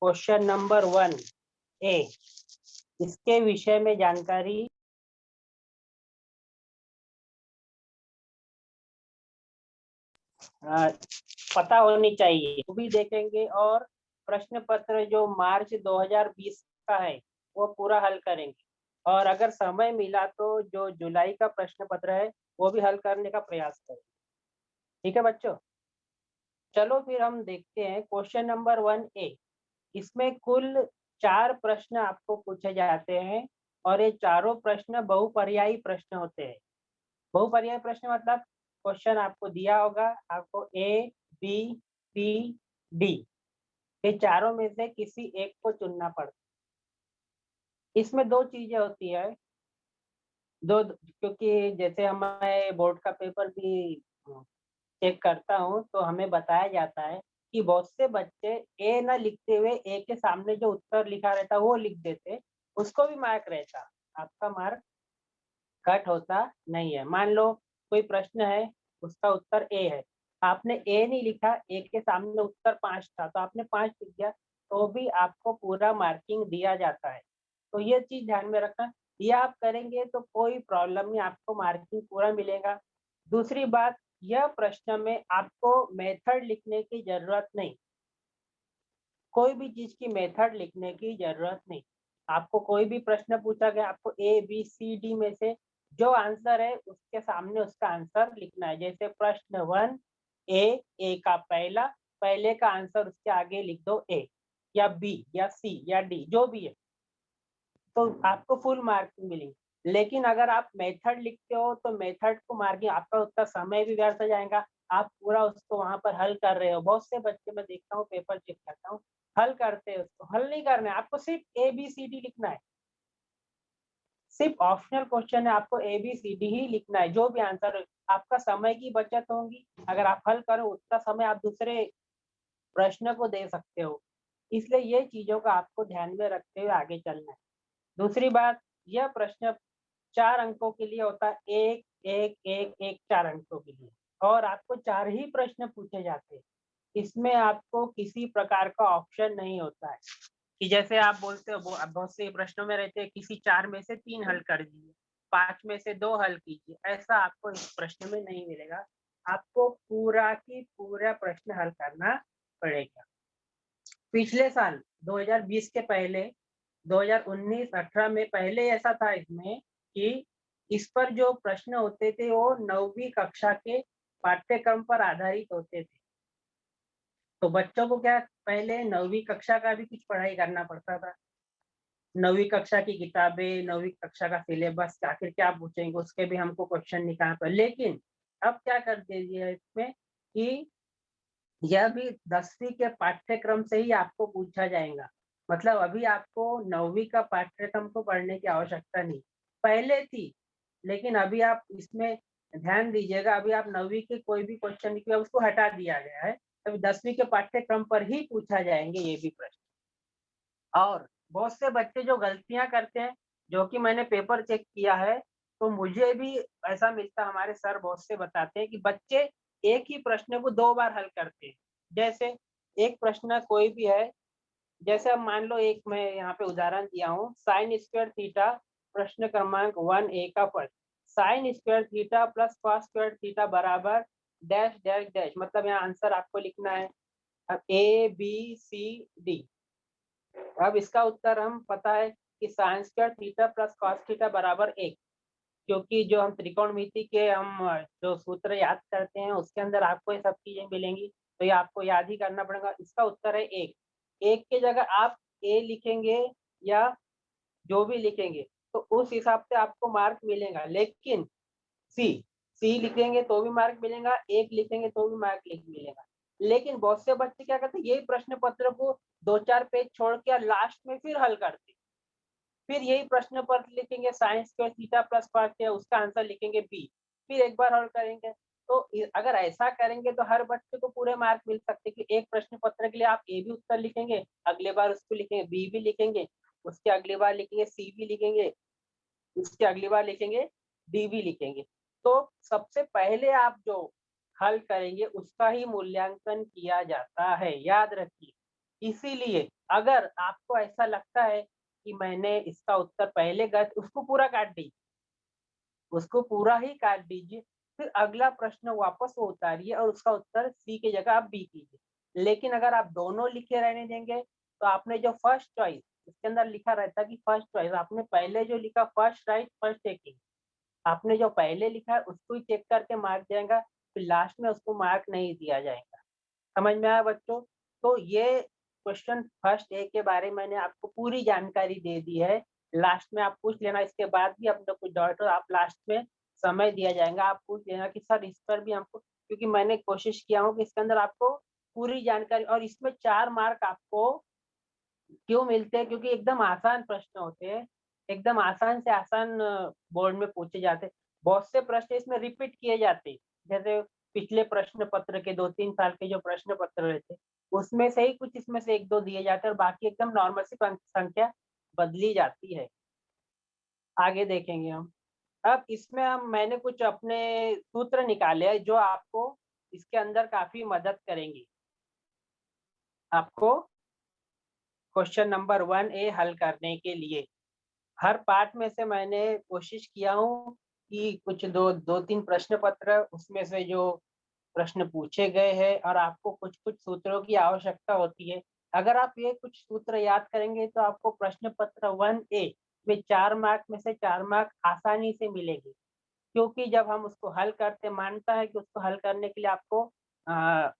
Question number 1A, इसके विषय में जानकारी पता होनी चाहिए, वो भी देखेंगे। और प्रश्न पत्र जो मार्च 2020 का है वो पूरा हल करेंगे। और अगर समय मिला तो जो जुलाई का प्रश्न पत्र है वो भी हल करने का प्रयास करेंगे। ठीक है बच्चों, चलो फिर हम देखते हैं क्वेश्चन नंबर 1A। इसमें कुल 4 प्रश्न आपको पूछे जाते हैं और ये चारों प्रश्न बहुपर्यायी प्रश्न होते हैं। बहुपर्यायी प्रश्न मतलब क्वेश्चन आपको दिया होगा, आपको ए, बी, सी, डी, ये चारों में से किसी एक को चुनना पड़ता है। इसमें दो चीजें होती है, क्योंकि जैसे हमारे बोर्ड का पेपर भी चेक करता हूँ तो हमें बताया जाता है कि बहुत से बच्चे ए ना लिखते हुए ए के सामने जो उत्तर लिखा रहता वो लिख देते, उसको भी मार्क रहता, आपका मार्क कट होता नहीं है। मान लो कोई प्रश्न है, उसका उत्तर ए है, आपने ए नहीं लिखा, ए के सामने उत्तर 5 था तो आपने 5 लिख दिया, तो भी आपको पूरा मार्किंग दिया जाता है। तो ये चीज ध्यान में रखना, ये आप करेंगे तो कोई प्रॉब्लम नहीं, आपको मार्किंग पूरा मिलेगा। दूसरी बात, यह प्रश्न में आपको मेथड लिखने की जरूरत नहीं, कोई भी चीज की मेथड लिखने की जरूरत नहीं। आपको कोई भी प्रश्न पूछा गया, आपको ए बी सी डी में से जो आंसर है उसके सामने उसका आंसर लिखना है। जैसे प्रश्न 1A का पहले का आंसर उसके आगे लिख दो ए, या बी या सी या डी, जो भी है, तो आपको फुल मार्किंग मिलेंगे। लेकिन अगर आप मेथड लिखते हो तो मेथड को मार्किंग, आपका उतना समय भी व्यर्थ हो जाएगा, आप पूरा उसको वहां पर हल कर रहे हो। बहुत से बच्चे मैं देखता हूँ, पेपर चेक करता हूँ, हल करते हैं, उसको हल नहीं करना है, आपको सिर्फ ए बी सी डी लिखना है। सिर्फ ऑप्शनल क्वेश्चन है, आपको ए बी सी डी ही लिखना है, जो भी आंसर। आपका समय की बचत होगी, अगर आप हल करो उतना समय आप दूसरे प्रश्न को दे सकते हो। इसलिए ये चीजों का आपको ध्यान में रखते हुए आगे चलना है। दूसरी बात, यह प्रश्न 4 अंकों के लिए होता है, एक एक एक एक 4 अंकों के लिए, और आपको 4 ही प्रश्न पूछे जाते हैं। इसमें आपको किसी प्रकार का ऑप्शन नहीं होता है कि जैसे आप बोलते हो बहुत से प्रश्नों में रहते हैं किसी 4 में से 3 हल कर दीजिए, 5 में से 2 हल कीजिए, ऐसा आपको इस प्रश्न में नहीं मिलेगा। आपको पूरा की पूरा प्रश्न हल करना पड़ेगा। पिछले साल 2020 के पहले 2019-18 में पहले ऐसा था इसमें कि इस पर जो प्रश्न होते थे वो 9वीं कक्षा के पाठ्यक्रम पर आधारित होते थे। तो बच्चों को क्या, पहले 9वीं कक्षा का भी कुछ पढ़ाई करना पड़ता था, 9वीं कक्षा की किताबें, 9वीं कक्षा का सिलेबस, आखिर क्या पूछेंगे उसके भी हमको क्वेश्चन निकालना पड़ा। लेकिन अब क्या कर दिया है इसमें कि यह भी 10वीं के पाठ्यक्रम से ही आपको पूछा जाएगा। मतलब अभी आपको 9वीं का पाठ्यक्रम को पढ़ने की आवश्यकता नहीं, पहले थी, लेकिन अभी आप इसमें ध्यान दीजिएगा, अभी आप 9वीं के कोई भी क्वेश्चन निकले उसको हटा दिया गया है, अभी 10वीं के पाठ्यक्रम पर ही पूछा जाएंगे ये भी प्रश्न। और बहुत से बच्चे जो गलतियां करते हैं, जो कि मैंने पेपर चेक किया है, तो मुझे भी ऐसा मिलता, हमारे सर बहुत से बताते हैं कि बच्चे एक ही प्रश्न को 2 बार हल करते हैं। जैसे एक प्रश्न कोई भी है, जैसे अब मान लो एक मैं यहाँ पे उदाहरण दिया हूँ, साइन स्क्वायर थीटा, प्रश्न क्रमांक 1A का प्रश्न, sign square theta plus cos square theta बराबर डैश डैश डैश, मतलब यहाँ आंसर आपको लिखना है अब ए बी सी डी। अब इसका उत्तर हम पता है कि sign square theta plus cos theta बराबर 1, क्योंकि जो हम त्रिकोणमिति के हम जो सूत्र याद करते हैं उसके अंदर आपको ये सब चीजें मिलेंगी, तो ये आपको याद ही करना पड़ेगा। इसका उत्तर है 1। 1 की जगह आप ए लिखेंगे या जो भी लिखेंगे तो उस हिसाब से आपको मार्क मिलेगा। लेकिन सी सी लिखेंगे तो भी मार्क मिलेगा, 1 लिखेंगे तो भी मार्क मिलेगा। लेकिन बहुत से बच्चे क्या करते हैं, यही प्रश्न पत्र को 2-4 पेज छोड़ के लास्ट में फिर हल करते, फिर यही प्रश्न पत्र लिखेंगे sign square theta plus cos theta, उसका आंसर लिखेंगे बी, फिर एक बार हल करेंगे। तो अगर ऐसा करेंगे तो हर बच्चे को पूरे मार्क मिल सकते कि एक प्रश्न पत्र के लिए आप ए भी उत्तर लिखेंगे, अगले बार उसको लिखेंगे बी भी लिखेंगे, उसके अगली बार लिखेंगे सी भी लिखेंगे, उसके अगली बार लिखेंगे डी भी लिखेंगे। तो सबसे पहले आप जो हल करेंगे उसका ही मूल्यांकन किया जाता है, याद रखिए। इसीलिए अगर आपको ऐसा लगता है कि मैंने इसका उत्तर पहले गलत, उसको पूरा काट दीजिए, उसको पूरा ही काट दीजिए, फिर अगला प्रश्न वापस वो उतारिए और उसका उत्तर सी की जगह आप बी कीजिए। लेकिन अगर आप दोनों लिखे रहने देंगे तो आपने जो फर्स्ट चॉइस इसके अंदर लिखा रहता है कि फर्स्ट चॉइस, आपने पहले जो लिखा फर्स्ट राइट फर्स्ट टेकिंग, आपने जो पहले लिखा है उसको ही चेक करके मार्क जाएगा, फिर लास्ट में उसको मार्क नहीं दिया जाएगा। समझ में आया बच्चों? तो ये क्वेश्चन फर्स्ट ए के बारे में मैंने आपको पूरी जानकारी दे दी है। लास्ट में आप पूछ लेना, इसके बाद भी अपने कुछ डाउट हो आप लास्ट में समय दिया जाएगा, आप पूछ लेना कि सर इस पर भी हमको, क्योंकि मैंने कोशिश किया हूँ कि इसके अंदर आपको पूरी जानकारी, और इसमें 4 मार्क आपको क्यों मिलते हैं, क्योंकि एकदम आसान प्रश्न होते हैं, एकदम आसान से आसान बोर्ड में पूछे जाते हैं। बहुत से प्रश्न इसमें रिपीट किए जाते हैं, जैसे पिछले प्रश्न पत्र के 2-3 साल के जो प्रश्न पत्र रहते हैं, उसमें से ही कुछ इसमें से 1-2 दिए जाते हैं और बाकी एकदम नॉर्मल सी संख्या बदली जाती है। आगे देखेंगे हम। अब इसमें हम मैंने कुछ अपने सूत्र निकाले हैं जो आपको इसके अंदर काफी मदद करेंगे। आपको क्वेश्चन नंबर 1A हल करने के लिए हर पार्ट में से मैंने कोशिश किया हूँ कि कुछ 2-3 प्रश्न पत्र उसमें से जो प्रश्न पूछे गए हैं और आपको कुछ-कुछ सूत्रों की आवश्यकता होती है। अगर आप ये कुछ सूत्र याद करेंगे तो आपको प्रश्न पत्र 1A में 4 मार्क में से 4 मार्क आसानी से मिलेंगे। क्योंकि जब हम उसको हल करते, मानता है कि उसको हल करने के लिए आपको अ,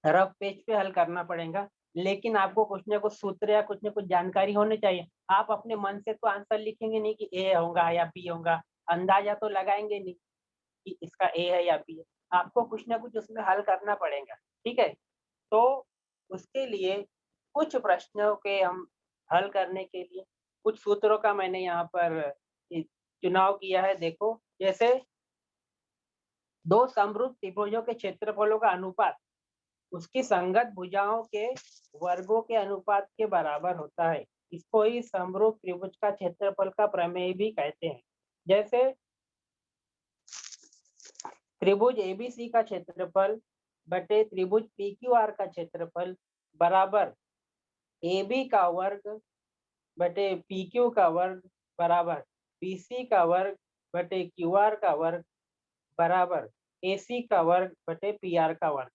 रफ पेज पे हल करना पड़ेगा, लेकिन आपको कुछ न कुछ सूत्र या कुछ न कुछ जानकारी होनी चाहिए। आप अपने मन से तो आंसर लिखेंगे नहीं कि ए होगा या बी होगा, अंदाजा तो लगाएँगे नहीं कि इसका ए है या बी है। आपको कुछ न कुछ उसमें हल करना पड़ेगा, ठीक है? तो उसके लिए कुछ प्रश्नों के हम हल करने के लिए कुछ सूत्रों का मैंने यहाँ पर चुनाव किया है, देखो। जैसे 2 समरूप त्रिभुजों के क्षेत्रफलों का अनुपात उसकी संगत भुजाओं के वर्गों के अनुपात के बराबर होता है। इसको ही समरूप त्रिभुज का क्षेत्रफल का प्रमेय भी कहते हैं। जैसे त्रिभुज एबीसी का क्षेत्रफल बटे त्रिभुज पीक्यूआर का क्षेत्रफल बराबर AB का वर्ग बटे PQ का वर्ग बराबर BC का वर्ग बटे QR का वर्ग बराबर AC का वर्ग बटे PR का वर्ग।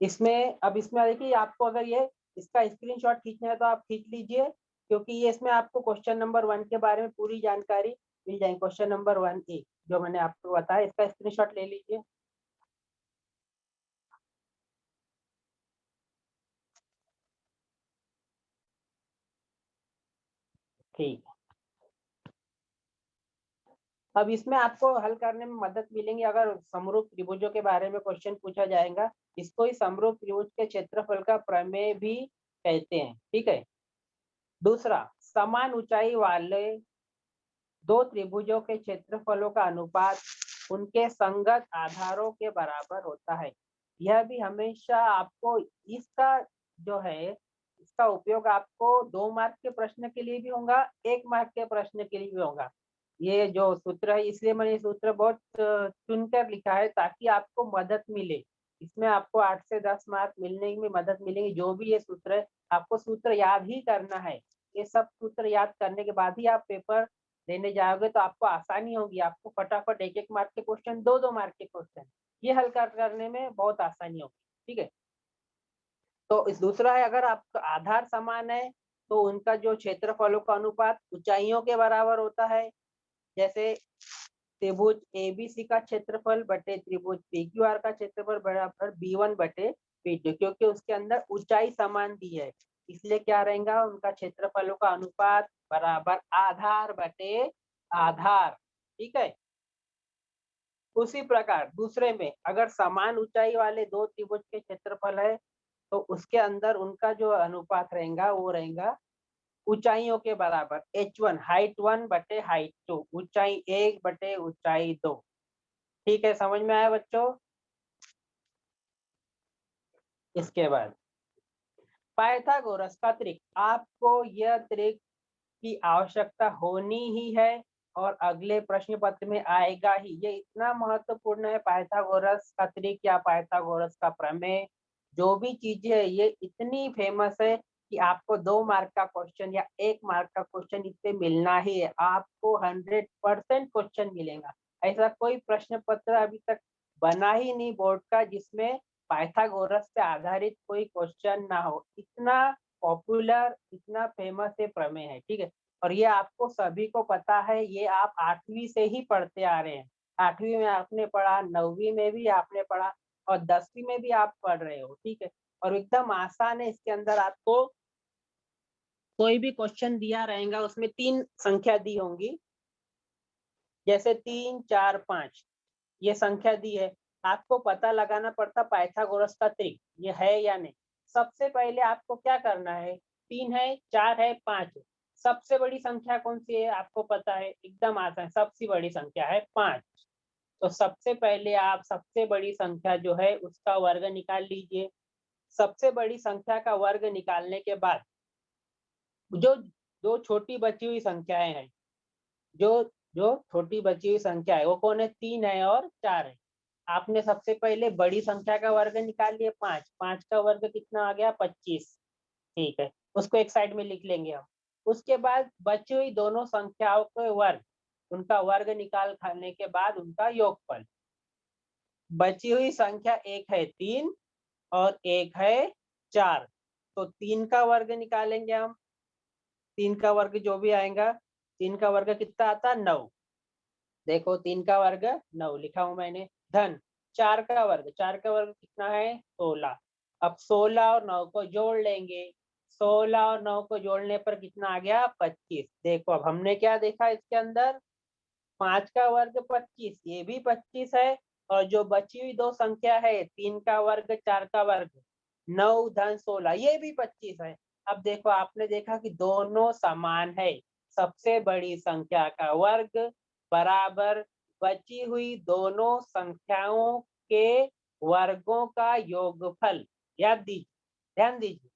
इसमें देखिए, आपको अगर ये इसका स्क्रीनशॉट खींचना है तो आप खींच लीजिए, क्योंकि ये इसमें आपको क्वेश्चन नंबर 1 के बारे में पूरी जानकारी मिल जाएगी। क्वेश्चन नंबर 1A जो मैंने आपको बताया, इसका स्क्रीनशॉट ले लीजिए। ठीक है। अब इसमें आपको हल करने में मदद मिलेंगी अगर समरूप त्रिभुजों के बारे में क्वेश्चन पूछा जाएगा। इसको ही समरूप त्रिभुज के क्षेत्रफल का प्रमेय भी कहते हैं, ठीक है। दूसरा, समान ऊंचाई वाले 2 त्रिभुजों के क्षेत्रफलों का अनुपात उनके संगत आधारों के बराबर होता है। यह भी हमेशा आपको इसका जो है इसका उपयोग आपको 2 मार्क के प्रश्न के लिए भी होगा, 1 मार्क के प्रश्न के लिए भी होगा। ये जो सूत्र है, इसलिए मैंने ये सूत्र बहुत चुनकर लिखा है ताकि आपको मदद मिले। इसमें आपको 8 से 10 मार्क मिलने में मदद मिलेगी। जो भी ये सूत्र है, आपको सूत्र याद ही करना है। ये सब सूत्र याद करने के बाद ही आप पेपर देने जाओगे तो आपको आसानी होगी। आपको फटाफट 1-1 मार्क के क्वेश्चन, 2-2 मार्क के क्वेश्चन, ये हल करने में बहुत आसानी होगी, ठीक है। तो इस दूसरा है, अगर आपका आधार समान है तो उनका जो क्षेत्रफलों का अनुपात ऊंचाइयों के बराबर होता है। जैसे त्रिभुज एबीसी का क्षेत्रफल बटे त्रिभुज पीक्यूआर का क्षेत्रफल बराबर B1 बटे B2, क्योंकि उसके अंदर ऊंचाई समान दी है, इसलिए क्या रहेगा, उनका क्षेत्रफलों का अनुपात बराबर आधार बटे आधार, ठीक है। उसी प्रकार दूसरे में अगर समान ऊंचाई वाले 2 त्रिभुज के क्षेत्रफल है तो उसके अंदर उनका जो अनुपात रहेगा वो रहेगा ऊंचाइयों के बराबर H1 हाइट 1 बटे हाइट 2, ऊंचाई 1 बटे ऊंचाई 2। ठीक है, समझ में आया बच्चों? इसके बाद पाइथागोरस का त्रिक, आपको यह त्रिक की आवश्यकता होनी ही है और अगले प्रश्न पत्र में आएगा ही। ये इतना महत्वपूर्ण है पाइथागोरस का त्रिक या पाइथागोरस का प्रमेय जो भी चीजें है ये इतनी फेमस है कि आपको 2 मार्क का क्वेश्चन या 1 मार्क का क्वेश्चन इससे मिलना ही है। आपको 100% क्वेश्चन मिलेगा। ऐसा कोई प्रश्न पत्र अभी तक बना ही नहीं बोर्ड का जिसमें पाइथागोरस पे आधारित कोई क्वेश्चन ना हो। इतना पॉपुलर, इतना फेमस ये प्रमेय है, ठीक है। और ये आपको सभी को पता है, ये आप 8वीं से ही पढ़ते आ रहे हैं। 8वीं में आपने पढ़ा, 9वीं में भी आपने पढ़ा और 10वीं में भी आप पढ़ रहे हो, ठीक है। और एकदम आसान है, इसके अंदर आपको कोई भी क्वेश्चन दिया रहेगा उसमें 3 संख्या दी होंगी, जैसे 3, 4, 5 ये संख्या दी है। आपको पता लगाना पड़ता पाइथागोरस का त्रिक ये है या नहीं। सबसे पहले आपको क्या करना है, 3 है, 4 है, 5 है। सबसे बड़ी संख्या कौन सी है आपको पता है, एकदम आसान, सबसे बड़ी संख्या है 5। तो सबसे पहले आप सबसे बड़ी संख्या जो है उसका वर्ग निकाल लीजिए। सबसे बड़ी संख्या का वर्ग निकालने के बाद जो दो छोटी बची हुई संख्याएं हैं, जो जो छोटी बची हुई संख्या है वो कौन है, 3 है और 4 है। आपने सबसे पहले बड़ी संख्या का वर्ग निकाल लिया 5, 5 का वर्ग कितना आ गया, 25, ठीक है। उसको एक साइड में लिख लेंगे हम। उसके बाद बची हुई दोनों संख्याओं के वर्ग, उनका वर्ग निकाल खाने के बाद उनका योगफल। बची हुई संख्या एक है 3 और एक है 4, तो 3 का वर्ग निकालेंगे हम। 3 का वर्ग जो भी आएगा, 3 का वर्ग कितना आता है, 9। देखो 3 का वर्ग 9 लिखा हूं मैंने। धन 4 का वर्ग, 4 का वर्ग कितना है, 16। अब 16 और 9 को जोड़ लेंगे। 16 और 9 को जोड़ने पर कितना आ गया, 25। देखो अब हमने क्या देखा इसके अंदर, 5 का वर्ग 25, ये भी 25 है। और जो बची हुई दो संख्या है, 3 का वर्ग 4 का वर्ग, 9 धन 16, ये भी 25 है। अब देखो आपने देखा कि दोनों समान है। सबसे बड़ी संख्या का वर्ग बराबर बची हुई दोनों संख्याओं के वर्गों का योगफल। याद दीजिए, ध्यान दीजिए,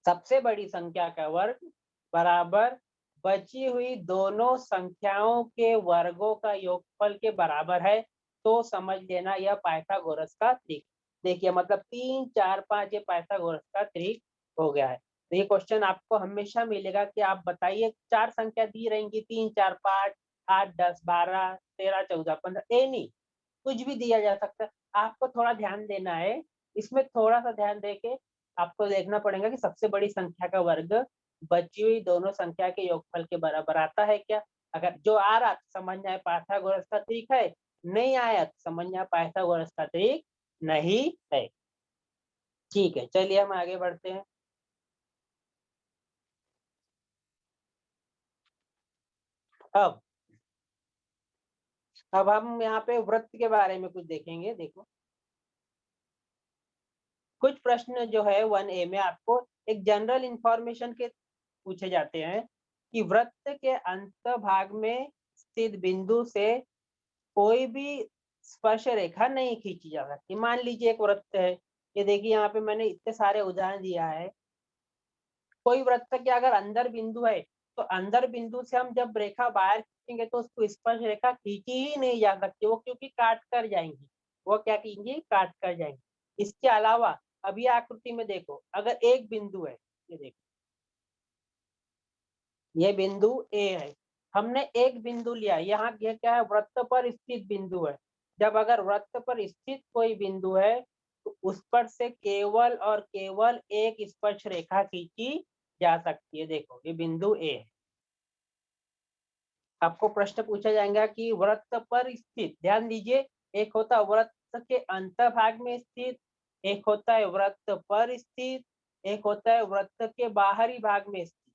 सबसे बड़ी संख्या का वर्ग बराबर बची हुई दोनों संख्याओं के वर्गों का योगफल के बराबर है। तो समझ लेना यह पाइथागोरस का त्रिक। देखिए मतलब 3, 4, 5 ये पाइथागोरस का त्रिक हो गया है। तो ये क्वेश्चन आपको हमेशा मिलेगा कि आप बताइए, 4 संख्या दी रहेंगी, 3, 4, 5, 8, 10, 12, 13, 14, 15, नहीं, कुछ भी दिया जा सकता है। आपको थोड़ा ध्यान देना है, इसमें थोड़ा सा ध्यान देके आपको देखना पड़ेगा कि सबसे बड़ी संख्या का वर्ग बची हुई दोनों संख्या के योगफल के बराबर आता है क्या। अगर जो आ रहा तो समझ में आए पाइथागोरस का त्रिक है, नहीं आया तो समझ में आए पाइथागोरस का त्रिक नहीं है। ठीक है, चलिए हम आगे बढ़ते हैं। अब अब हम यहाँ पे वृत्त के बारे में कुछ देखेंगे। देखो कुछ प्रश्न जो है 1A में आपको एक जनरल इंफॉर्मेशन के पूछे जाते हैं कि वृत्त के अंत भाग में स्थित बिंदु से कोई भी स्पर्श रेखा नहीं खींची जा सकती। मान लीजिए एक वृत्त है, ये देखिए यहाँ पे मैंने इतने सारे उदाहरण दिया है। कोई वृत्त के अगर अंदर बिंदु है तो अंदर बिंदु से हम जब रेखा बाहर खींचेंगे तो उसको स्पर्श रेखा खींची ही नहीं जा सकती, वो क्योंकि काट कर जाएंगी। वो क्या कीजिए, काट कर जाएंगी। इसके अलावा अभी आकृति में देखो, अगर एक बिंदु है, ये देखो ये बिंदु ए है, हमने एक बिंदु लिया, यहाँ ये क्या है, वृत्त पर स्थित बिंदु है। जब अगर वृत्त पर स्थित कोई बिंदु है तो उस पर से केवल और केवल एक स्पर्श रेखा खींची जा सकती है। देखो ये बिंदु ए है। आपको प्रश्न पूछा जाएगा कि वृत्त पर स्थित, ध्यान दीजिए, एक होता है वृत्त के अंत भाग में स्थित, एक होता है वृत्त पर स्थित, एक होता है वृत्त के बाहरी भाग में स्थित।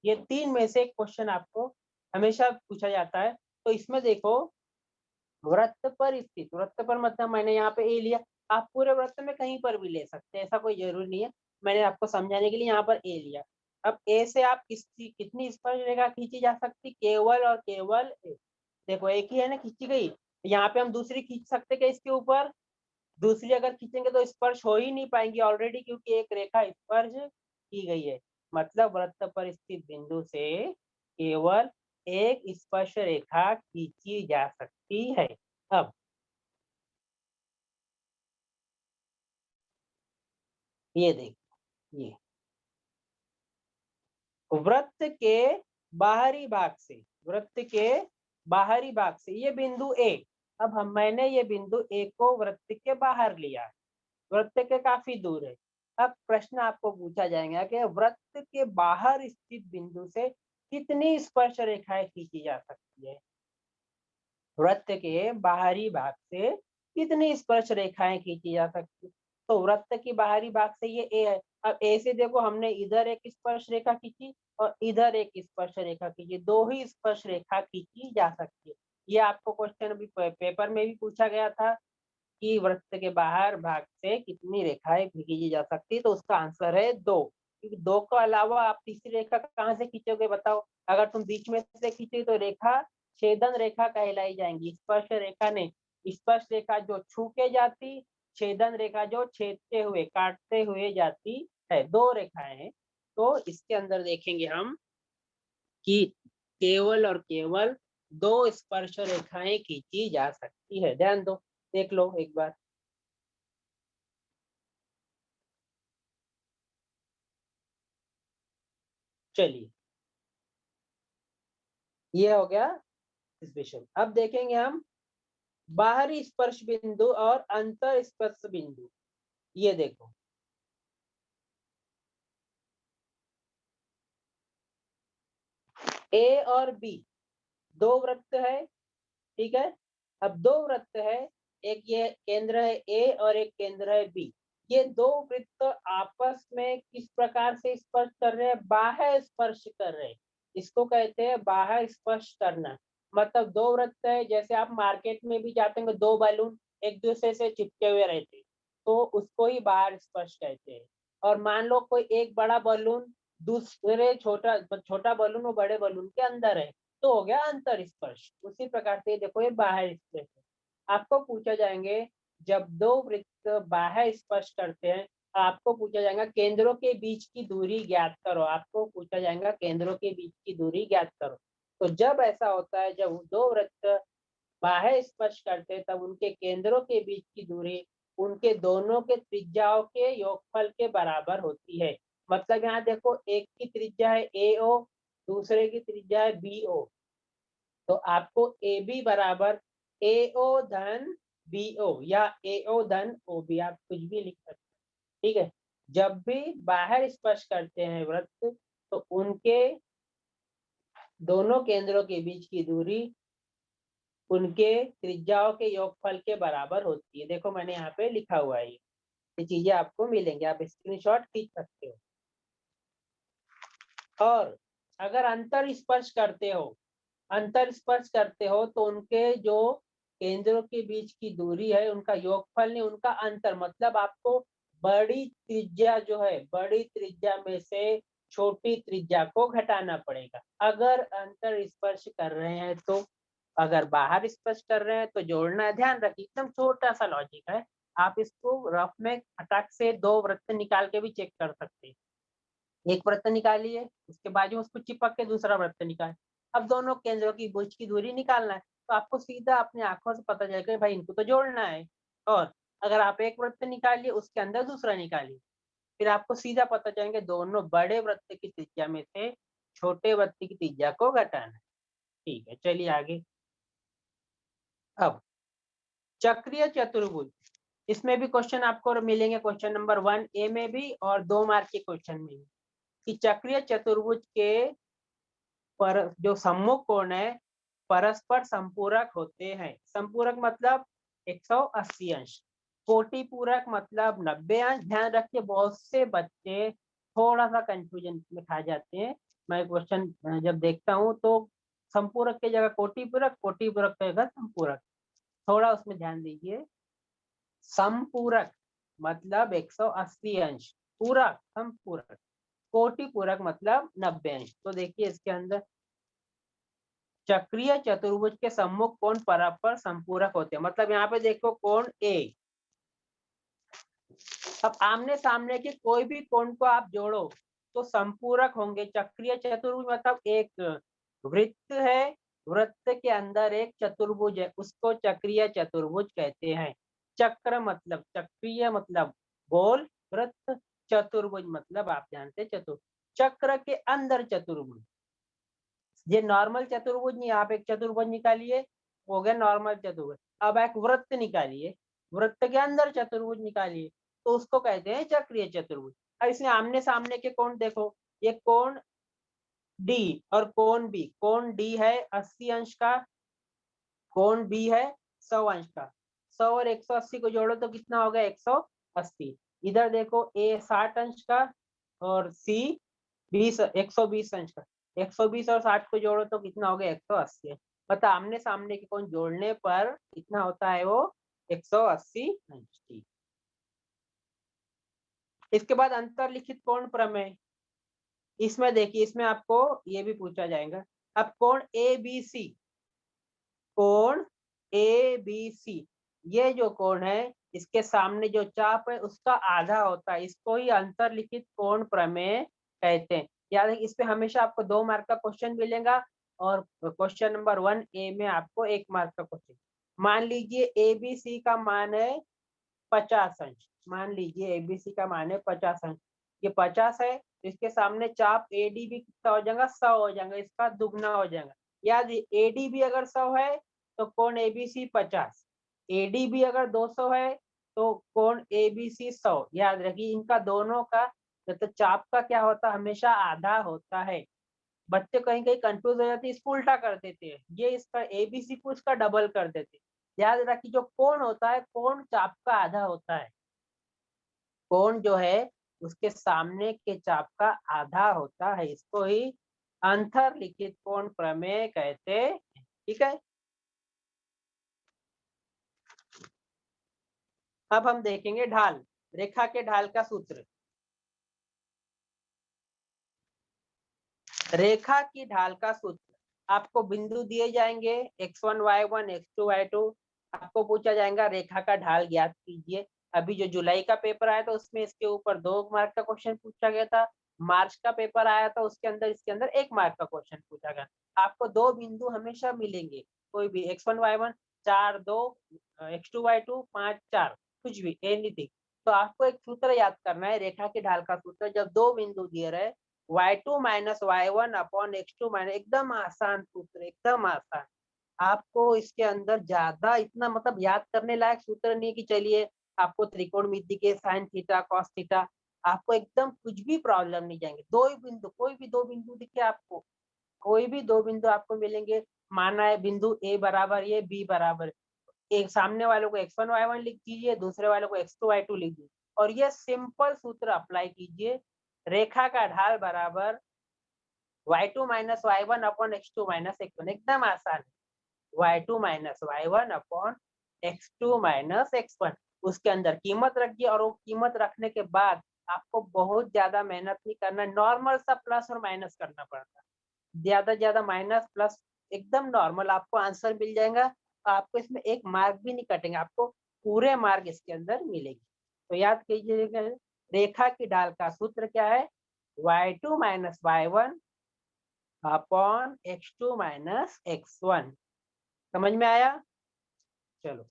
ये 3 में से एक क्वेश्चन आपको हमेशा पूछा जाता है। तो इसमें देखो वृत्त पर स्थित, वृत्त पर मतलब मैंने यहाँ पे ए लिया, आप पूरे वृत्त में कहीं पर भी ले सकते हैं, ऐसा कोई जरूरी नहीं है। मैंने आपको समझाने के लिए यहाँ पर ए लिया। अब ए से आप कितनी स्पर्श रेखा खींची जा सकती, केवल और केवल ए। देखो एक ही है ना खींची गई, यहाँ पे हम दूसरी खींच सकते क्या इसके ऊपर, दूसरी अगर खींचेंगे तो स्पर्श हो ही नहीं पाएंगी ऑलरेडी, क्योंकि एक रेखा स्पर्श की गई है। मतलब वृत्त पर स्थित बिंदु से केवल एक स्पर्श रेखा खींची जा सकती है। अब ये देखो, ये वृत्त के बाहरी भाग से, वृत्त के बाहरी भाग से ये बिंदु ए। अब मैंने ये बिंदु ए को वृत्त के बाहर लिया, वृत्त के काफी दूर है। अब प्रश्न आपको पूछा जाएगा कि वृत्त के बाहर स्थित बिंदु से कितनी स्पर्श रेखाएं खींची जा सकती है। वृत्त के बाहरी भाग से कितनी स्पर्श रेखाएं खींची जा सकती है। तो वृत्त की बाहरी भाग से ये ए है। अब ए से देखो, हमने इधर एक स्पर्श रेखा खींची और इधर एक स्पर्श रेखा खींची, दो ही स्पर्श रेखा खींची जा सकती है। ये आपको क्वेश्चन अभी पेपर में भी पूछा गया था कि वृत्त के बाहर भाग से कितनी रेखाएं खींची जा सकती है, तो उसका आंसर है 2। क्योंकि 2 के अलावा आप तीसरी रेखा कहाँ से खींचोगे बताओ। अगर तुम बीच में से खींचोगे तो रेखा छेदन रेखा कहलाई जाएंगी, स्पर्श रेखा नहीं। स्पर्श रेखा जो छू के जाती, छेदन रेखा जो छेदते हुए काटते हुए जाती है। 2 रेखाएं हैं। तो इसके अंदर देखेंगे हम कि केवल और केवल 2 स्पर्श रेखाएं खींची जा सकती है। ध्यान दो, देख लो एक बार। चलिए, ये हो गया इस विषय। अब देखेंगे हम बाहरी स्पर्श बिंदु और अंतर स्पर्श बिंदु। ये देखो, ए और बी दो वृत्त है, ठीक है। अब दो वृत्त है, एक ये केंद्र है ए और एक केंद्र है बी। ये दो वृत्त आपस में किस प्रकार से स्पर्श कर रहे हैं? बाह्य स्पर्श कर रहे हैं। इसको कहते हैं बाह्य स्पर्श करना। मतलब दो वृत्त है, जैसे आप मार्केट में भी जाते हैं, दो बैलून एक दूसरे से चिपके हुए रहते हैं, तो उसको ही बाह्य स्पर्श कहते हैं। और मान लो कोई एक बड़ा बलून दूसरे छोटा छोटा बलून और बड़े बलून के अंदर है, तो हो गया अंतर स्पर्श। उसी प्रकार से देखो, ये बाह्य स्पर्श है। आपको पूछा जाएंगे जब दो वृत्त बाह्य स्पर्श करते हैं, आपको पूछा जाएगा केंद्रों के बीच की दूरी ज्ञात करो। आपको पूछा जाएगा केंद्रों के बीच की दूरी ज्ञात करो। तो जब ऐसा होता है, जब दो वृत्त बाह्य स्पर्श करते हैं, तब उनके केंद्रों के बीच की दूरी उनके दोनों के त्रिज्याओं के योगफल के बराबर होती है। मतलब यहाँ देखो, एक की त्रिज्या है AO, दूसरे की त्रिज्या है BO। तो आपको AB बराबर AO धन BO या AO धन OB, आप कुछ भी लिख सकते हैं, ठीक है। जब भी बाहर स्पर्श करते हैं वृत्त, तो उनके दोनों केंद्रों के बीच की दूरी उनके त्रिज्याओं के योगफल के बराबर होती है। देखो, मैंने यहाँ पे लिखा हुआ है, ये चीजें आपको मिलेंगे, आप स्क्रीनशॉट खींच सकते हो। और अगर अंतर स्पर्श करते हो, अंतर स्पर्श करते हो, तो उनके जो केंद्रों के बीच की दूरी है, उनका योगफल नहीं, उनका अंतर। मतलब आपको बड़ी त्रिज्या जो है, बड़ी त्रिज्या में से छोटी त्रिज्या को घटाना पड़ेगा अगर अंतर स्पर्श कर रहे हैं तो। अगर बाहर स्पर्श कर रहे हैं तो जोड़ना है। ध्यान रखिए, एकदम छोटा सा लॉजिक है। आप इसको रफ में फटाक से दो वृत्त निकाल के भी चेक कर सकते हैं। एक वृत्त निकालिए, उसके बाजू उसको चिपक के दूसरा वृत्त निकाल। अब दोनों केंद्रों की बीच की दूरी निकालना है, तो आपको सीधा अपने आंखों से पता चलेगा भाई इनको तो जोड़ना है। और अगर आप एक वृत्त निकालिए, उसके अंदर दूसरा निकालिए, फिर आपको सीधा पता चलेंगे दोनों बड़े वृत्त की त्रिज्या में से छोटे वृत्त की त्रिज्या को घटाना है। ठीक है, चलिए आगे। अब चक्रीय चतुर्भुज, इसमें भी क्वेश्चन आपको मिलेंगे, क्वेश्चन नंबर 1A में भी और 2 मार्क के क्वेश्चन में भी, कि चक्रीय चतुर्भुज के पर जो सम्मुख कोण है परस्पर संपूरक होते हैं। संपूरक मतलब 180 अंश, कोटि पूरक मतलब 90 अंश। ध्यान रखिए, बहुत से बच्चे थोड़ा सा कंफ्यूजन में खा जाते हैं। मैं क्वेश्चन जब देखता हूँ तो संपूरक की जगह कोटि पूरक, कोटि पूरक की जगह संपूरक, थोड़ा उसमें ध्यान दीजिए। संपूरक मतलब 180 अंश, पूरक संपूरक, कोटि पूरक मतलब 90 अंश। तो देखिए इसके अंदर चक्रीय चतुर्भुज के सम्मुख कोण परस्पर संपूरक होते हैं। मतलब यहाँ पे देखो कोण A, अब आमने सामने के कोई भी कोण को आप जोड़ो तो संपूरक होंगे। चक्रीय चतुर्भुज मतलब एक वृत्त है, वृत्त के अंदर एक चतुर्भुज है, उसको चक्रीय चतुर्भुज कहते हैं। चक्र मतलब चक्रीय मतलब गोल, वृत्त चतुर्भुज मतलब आप जानते चतुर्भुज, चक्र के अंदर चतुर्भुज। ये नॉर्मल चतुर्भुज नहीं, आप एक चतुर्भुज निकालिए, हो गया नॉर्मल चतुर्भुज। अब एक वृत्त निकालिए, वृत्त के अंदर चतुर्भुज निकालिए, तो उसको कहते हैं चक्रीय चतुर्भुज। अब इसमें आमने सामने के कोण देखो, ये कोण डी और कोण बी, कोण डी है 80 अंश का, कोण बी है 100 अंश का। 100 और 180 को जोड़ो तो कितना हो गया 180। इधर देखो ए 60 अंश का और सी 120 अंश का। 120 और 60 को जोड़ो तो कितना हो गया 180। मतलब आमने सामने के कोण जोड़ने पर कितना होता है वो 180 अंश। ठीक, इसके बाद अंतरलिखित कोण प्रमेय। इसमें देखिए, इसमें आपको ये भी पूछा जाएगा। अब कोण ए बी सी, कोण ए बी सी, ये जो कोण है इसके सामने जो चाप है उसका आधा होता है, इसको ही अंतरलिखित कोण प्रमेय कहते हैं। याद है, इस पे हमेशा आपको 2 मार्क का क्वेश्चन मिलेगा और क्वेश्चन नंबर 1 ए में आपको 1 मार्क का क्वेश्चन। मान लीजिए ए बी सी का मान है 50 अंश, मान लीजिए एबीसी का मान है 50 अंश, ये 50 है, तो इसके सामने चाप एडी भी कितना हो जाएगा 100 हो जाएगा, इसका दुगना हो जाएगा। याद एडी भी अगर 100 है तो कोण एबीसी 50, एडी भी अगर 200 है तो कोण एबीसी 100। याद रखिए इनका दोनों का तो चाप का क्या होता है, हमेशा आधा होता है। बच्चे कहीं कहीं कंफ्यूज हो जाते हैं, इसको उल्टा कर देते हैं, ये इसका एबीसी को इसका डबल कर देते हैं। याद रखिए जो कोण होता है, कोण चाप का आधा होता है, कोण जो है उसके सामने के चाप का आधा होता है, इसको ही अंतरलिखित कोण प्रमेय कहते हैं। ठीक है, अब हम देखेंगे ढाल, रेखा के ढाल का सूत्र। रेखा की ढाल का सूत्र, आपको बिंदु दिए जाएंगे x1 y1 x2 y2, आपको पूछा जाएगा रेखा का ढाल ज्ञात कीजिए। अभी जो जुलाई का पेपर आया था उसमें इसके ऊपर 2 मार्क का क्वेश्चन पूछा गया था, मार्च का पेपर आया था उसके अंदर इसके अंदर 1 मार्क का क्वेश्चन पूछा गया। आपको 2 बिंदु हमेशा मिलेंगे, कोई भी x1 y1 4 2 x2 y2 5 4 कुछ भी एनीथिंग। तो आपको एक सूत्र याद करना है रेखा की ढाल का सूत्र, जब 2 बिंदु दिए रहे y2 minus y1 upon x2 minus, एकदम आसान सूत्र, एकदम आसान। आपको इसके अंदर ज्यादा इतना मतलब याद करने लायक सूत्र नहीं कि चलिए आपको त्रिकोणमिति के साइन थीटा कॉस थीटा, आपको एकदम कुछ भी प्रॉब्लम नहीं जाएंगे। 2 ही बिंदु, कोई भी 2 बिंदु दिखे आपको, कोई भी 2 बिंदु आपको मिलेंगे। माना है बिंदु ए बराबर ये बी बराबर, एक सामने वालों को x1 y1 लिख दीजिए, दूसरे वालों को x2 y2 लिख दीजिए और ये सिंपल सूत्र अप्लाई कीजिए। रेखा का ढाल बराबर y2 minus y1 upon x2 minus x1, एकदम आसान है। y2 minus y1 upon x2 minus x1, उसके अंदर कीमत रखिए और वो कीमत रखने के बाद आपको बहुत ज्यादा मेहनत नहीं करना, नॉर्मल सा प्लस और माइनस करना पड़ता है, ज्यादा माइनस प्लस एकदम नॉर्मल आपको आंसर मिल जाएगा। तो आपको इसमें 1 मार्क भी नहीं कटेंगे, आपको पूरे मार्क इसके अंदर मिलेगी। तो याद कीजिएगा रेखा की ढाल का सूत्र क्या है, y2 minus y1 upon x2 minus x1। समझ में आया? चलो,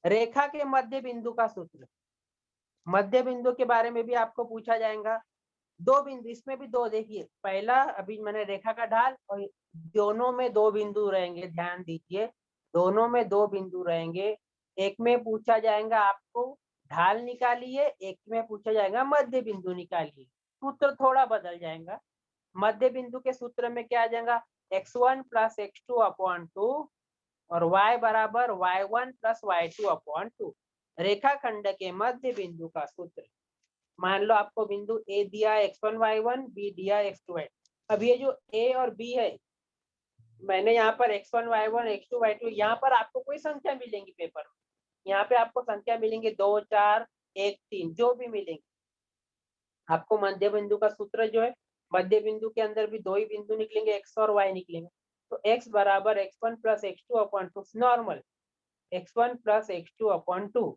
रेखा के मध्य बिंदु का सूत्र, मध्य बिंदु के बारे में भी आपको पूछा जाएगा। 2 बिंदु, इसमें भी 2, देखिए पहला अभी मैंने रेखा का ढाल और दोनों में 2 बिंदु रहेंगे, ध्यान दीजिए दोनों में 2 बिंदु रहेंगे। एक में पूछा जाएगा आपको ढाल निकालिए, एक में पूछा जाएगा मध्य बिंदु निकालिए, सूत्र थोड़ा बदल जाएगा। मध्य बिंदु के सूत्र में क्या आ जाएगा x1 प्लस x2 अपॉन 2 और y बराबर y1 प्लस y2 अपॉन 2। रेखाखंड के मध्य बिंदु का सूत्र, मान लो आपको बिंदु ए दिया x1 y1, बी दिया x2 y2। अब ये जो ए और बी है, मैंने यहाँ पर x1 y1 x2 y2, यहाँ पर आपको कोई संख्या मिलेंगी पेपर में, यहाँ पे आपको संख्या मिलेंगे 2 4 1 3 जो भी मिलेंगे। आपको मध्य बिंदु का सूत्र जो है, मध्य बिंदु के अंदर भी 2 ही बिंदु निकलेंगे, x और y निकलेंगे। तो x बराबर x1 plus x2 upon 2 normal, x1 plus x2 upon 2,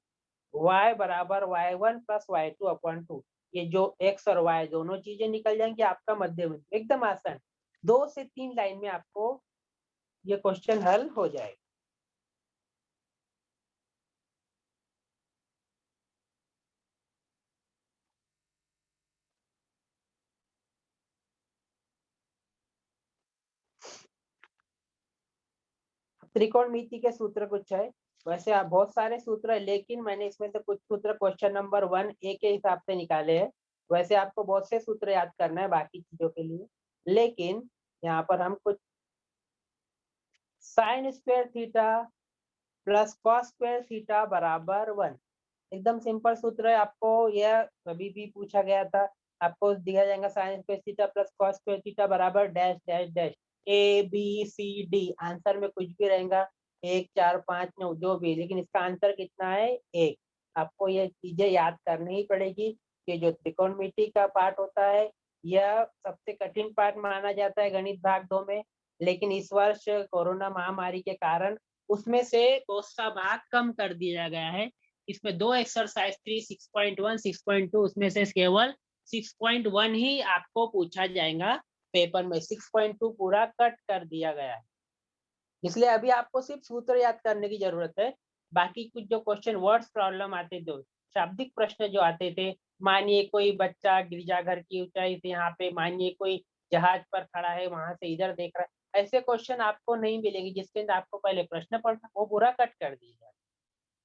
y बराबर y1 प्लस y2 अपॉन 2। ये जो x और y दोनों चीजें निकल जाएंगी, आपका मध्य बिंदु एकदम आसान। 2 से 3 लाइन में आपको ये क्वेश्चन हल हो जाएगा। त्रिकोणमिति के सूत्र कुछ है, वैसे आप बहुत सारे सूत्र है, लेकिन मैंने इसमें से कुछ सूत्र क्वेश्चन नंबर 1 के हिसाब से निकाले हैं। वैसे आपको बहुत से सूत्र याद करना है बाकी चीजों के लिए, लेकिन यहाँ पर हम कुछ sign square theta plus cos square theta बराबर 1, एकदम सिंपल सूत्र है। आपको यह कभी भी पूछा गया था, आपको दिया जाएगा sine square theta plus cos square theta बराबर dash dash dash A B C D, answer में कुछ भी रहेगा 1 4 5 9 जो भी, लेकिन इसका आंसर कितना है 1। आपको ये चीजें याद करनी ही पड़ेगी कि जो त्रिकोणमिति का पार्ट होता है यह सबसे कठिन पार्ट माना जाता है गणित भाग 2 में, लेकिन इस वर्ष कोरोना महामारी के कारण उसमें से कोर्स का भाग कम कर दिया गया है। इसमें 2 एक्सरसाइज थी 6.1 6.2, उसमें से केवल 6.1 ही आपको पूछा जाएगा पेपर में, 6.2 पूरा कट कर दिया गया है। इसलिए अभी आपको सिर्फ सूत्र याद करने की जरूरत है। बाकी कुछ जो क्वेश्चन वर्ड्स प्रॉब्लम आते थे, शाब्दिक प्रश्न जो आते थे, मानिए कोई बच्चा गिरजाघर की ऊंचाई से यहाँ पे, मानिए कोई जहाज पर खड़ा है वहां से इधर देख रहा है, ऐसे क्वेश्चन आपको नहीं मिलेंगे जिसके अंदर आपको पहले प्रश्न पढ़ना, वो पूरा कट कर दिया।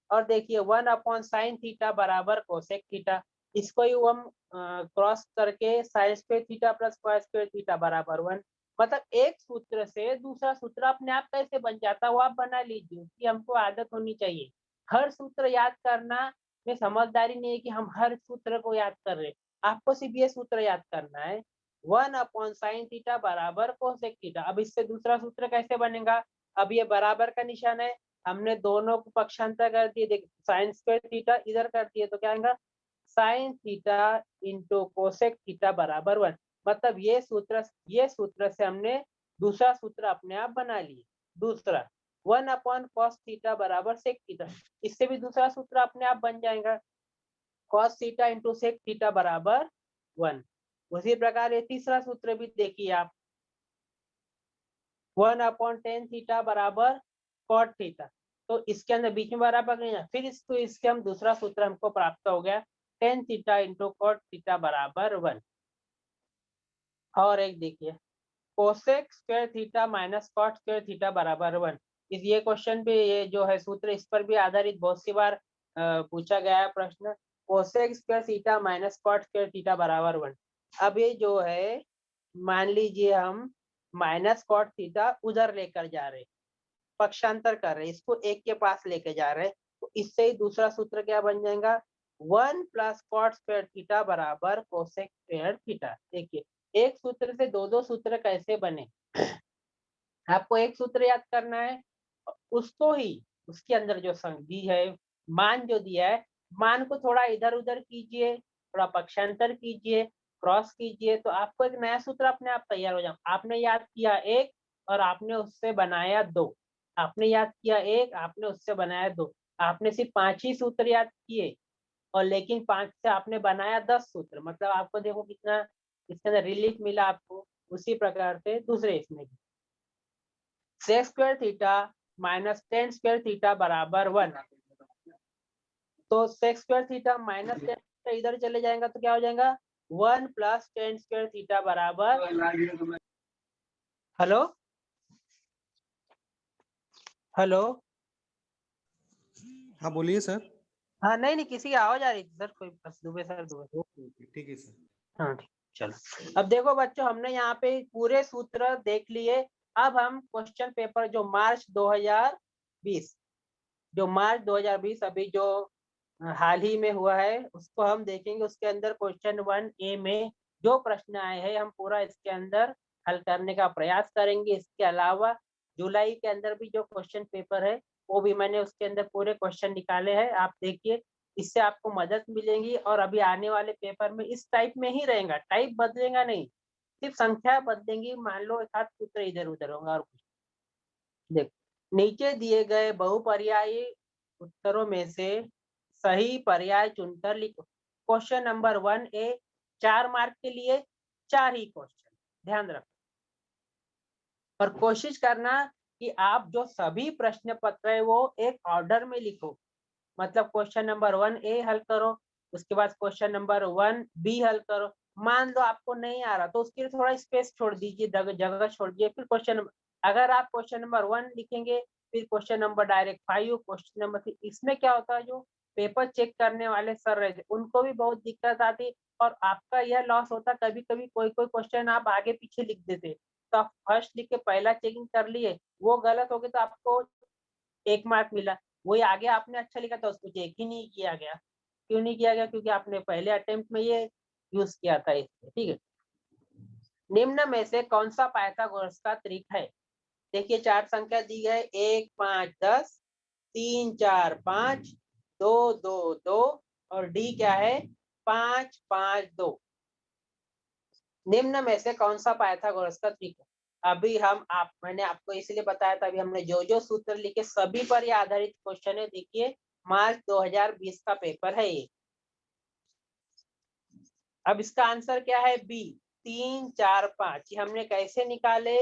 और देखिए 1/sin थीटा बराबर कोसेक थीटा, इसको ही हम क्रॉस करके sign square theta plus cos square theta बराबर 1, मतलब एक सूत्र से दूसरा सूत्र अपने आप कैसे बन जाता है वो आप बना लीजिए, कि हमको आदत होनी चाहिए। हर सूत्र याद करना में समझदारी नहीं है कि हम हर सूत्र को याद कर रहे, आपको सिर्फ ये सूत्र याद करना है 1/sin थीटा बराबर कोसेक थीटा। अब इससे दूसरा सूत्र कैसे बनेगा, अब ये बराबर का निशान है, हमने दोनों को पक्षांतर कर दिए, देखिए साइन स्क्वायर थीटा इधर कर दिए तो क्या आएगा sine theta into cosec theta बराबर 1, मतलब ये सूत्र से हमने दूसरा सूत्र अपने आप बना लिए। दूसरा 1/cos थीटा बराबर सेक थीटा, इससे भी दूसरा सूत्र अपने आप बन जाएगा cos theta into sec theta बराबर 1। उसी प्रकार ये तीसरा सूत्र भी देखिए आप 1/tan थीटा बराबर cot थीटा, तो इसके अंदर बीच में बराबर नहीं है, फिर इसके हम दूसरा सूत्र हमको प्राप्त हो गया tan theta into cot theta बराबर 1। और एक देखिए cosec square theta minus cot square theta बराबर 1, इस ये क्वेश्चन पे ये जो है सूत्र इस पर भी आधारित बहुत सी बार पूछा गया है प्रश्न, cosec square theta minus cot square theta बराबर 1। अब ये जो है मान लीजिए हम माइनस कॉट थीटा उधर लेकर जा रहे, पक्षांतर कर रहे, इसको एक के पास लेके जा रहे, तो इससे ही दूसरा सूत्र क्या बन जाएगा 1 प्लस कॉट स्क्वायर थीटा बराबर कोसेक स्क्वायर थीटा। देखिए एक सूत्र से दो दो सूत्र कैसे बने, आपको एक सूत्र याद करना है, उसको ही उसके अंदर जो संधि है मान जो दिया है, मान को थोड़ा इधर उधर कीजिए, थोड़ा पक्षांतर कीजिए, क्रॉस कीजिए, तो आपको एक नया सूत्र अपने आप तैयार हो जाए। आपने याद किया एक और आपने उससे बनाया दो, आपने याद किया एक आपने उससे बनाया दो, आपने सिर्फ 5 ही सूत्र याद किए और लेकिन 5 से आपने बनाया 10 सूत्र, मतलब आपको देखो कितना इसके अंदर रिलीफ मिला आपको। उसी प्रकार से दूसरे इसमें भी sec square theta minus tan square theta बराबर 1, तो sec square theta minus tan theta इधर चले जाएगा तो क्या हो जाएगा 1 प्लस टेन स्क्वायर थीटा बराबर, हेलो हेलो, हाँ बोलिए सर। हाँ नहीं नहीं किसी की आवाज आ रही थी सर, कोई बस दुबे सर दुबे। ठीक है सर। हाँ ठीक, चलो अब देखो बच्चों हमने यहाँ पे पूरे सूत्र देख लिए। अब हम क्वेश्चन पेपर जो मार्च 2020 अभी जो हाल ही में हुआ है उसको हम देखेंगे, उसके अंदर क्वेश्चन 1A में जो प्रश्न आए हैं हम पूरा इसके अंदर हल करने का प्रयास करेंगे। इसके अलावा जुलाई के अंदर भी जो क्वेश्चन पेपर है वो भी मैंने उसके अंदर पूरे क्वेश्चन निकाले हैं, आप देखिए इससे आपको मदद मिलेगी। और अभी आने वाले पेपर में इस टाइप में ही रहेगा, टाइप बदलेगा नहीं, सिर्फ संख्या बदलेंगी, मान लो एक हाथ सूत्र इधर उधर होगा और कुछ। देखो नीचे दिए गए बहुपर्यायी उत्तरों में से सही पर्याय चुनकर लिखो। क्वेश्चन नंबर 1A 4 मार्क के लिए 4 ही क्वेश्चन, ध्यान रखो और कोशिश करना कि आप जो सभी प्रश्न पत्र है वो एक ऑर्डर में लिखो, मतलब क्वेश्चन नंबर 1A हल करो, उसके बाद क्वेश्चन नंबर 1B हल करो। मान लो आपको नहीं आ रहा तो उसके लिए थोड़ा स्पेस छोड़ दीजिए, जगह छोड़ दीजिए, फिर क्वेश्चन, अगर आप क्वेश्चन नंबर 1 लिखेंगे फिर question number direct 5, question number 6। इसमें क्या होता है, जो पेपर चेक करने वाले सर रहते उनको भी बहुत दिक्कत आती, और आपका यह लॉस होता, कभी कभी कोई कोई क्वेश्चन आप आगे पीछे लिख देते, तो आप फर्स्ट लिख के पहला चेकिंग कर लिए, वो गलत हो गया तो आपको 1 मार्क मिला। वही आगे आपने अच्छा लिखा था, उसको चेक ही नहीं किया गया। क्यों नहीं किया गया? क्योंकि आपने पहले अटेम्प्ट में ये यूज किया था इससे। ठीक है, निम्न में से कौन सा पाइथागोरस का त्रिक है? देखिए 4 संख्या दी है, 1 5 10, 3 4 5, 2 2 2, और डी क्या है, 5 5 2। निम्न में से कौन सा पाइथागोरस का त्रिक है? अभी मैंने आपको इसलिए बताया था, अभी हमने जो जो सूत्र लिखे सभी पर ये आधारित क्वेश्चन है। देखिए मार्च 2020 का पेपर है ये। अब इसका आंसर क्या है, बी 3 4 5। ये हमने कैसे निकाले,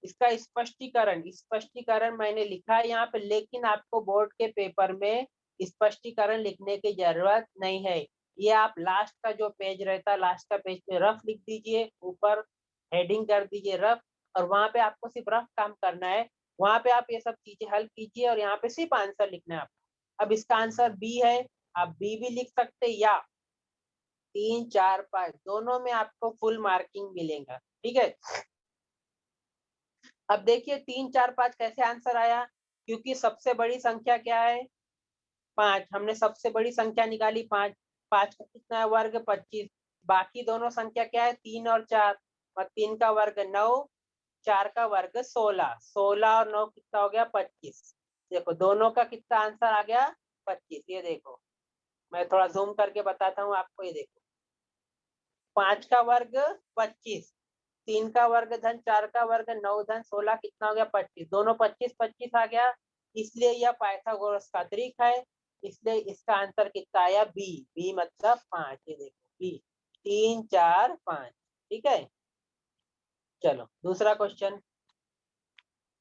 इसका स्पष्टीकरण मैंने लिखा है यहाँ पे, लेकिन आपको बोर्ड के पेपर में स्पष्टीकरण लिखने की जरूरत नहीं है। ये आप लास्ट का जो पेज रहता है, लास्ट का पेज पे रफ लिख दीजिए, ऊपर हेडिंग कर दीजिए रफ, और वहां पे आपको सिर्फ रफ काम करना है। वहां पे आप ये सब चीजें हल कीजिए और यहाँ पे सिर्फ आंसर लिखना है आपको। अब इसका आंसर बी है, आप बी भी लिख सकते, या 3 4 5 दोनों में आपको फुल मार्किंग मिलेगा। ठीक है, अब देखिए 3 4 5 कैसे आंसर आया, क्योंकि सबसे बड़ी संख्या क्या है, 5। हमने सबसे बड़ी संख्या निकाली 5, 5 का कितना है वर्ग, 25। बाकी दोनों संख्या क्या है, 3 और 4, और 3 का वर्ग 9, 4 का वर्ग 16, 16 और 9 कितना हो गया, 25। देखो दोनों का कितना आंसर आ गया, 25। ये देखो मैं थोड़ा जूम करके बताता हूँ आपको, ये देखो 5 का वर्ग 25, 3 का वर्ग धन 4 का वर्ग 9 धन 16 कितना हो गया, 25। दोनों 25 25 आ गया, इसलिए यह पाइथागोरस का त्रिक है। इसलिए इसका आंसर कितना आया, बी। बी मतलब 5। ये देखो बी 3 4 5। ठीक है, चलो दूसरा क्वेश्चन।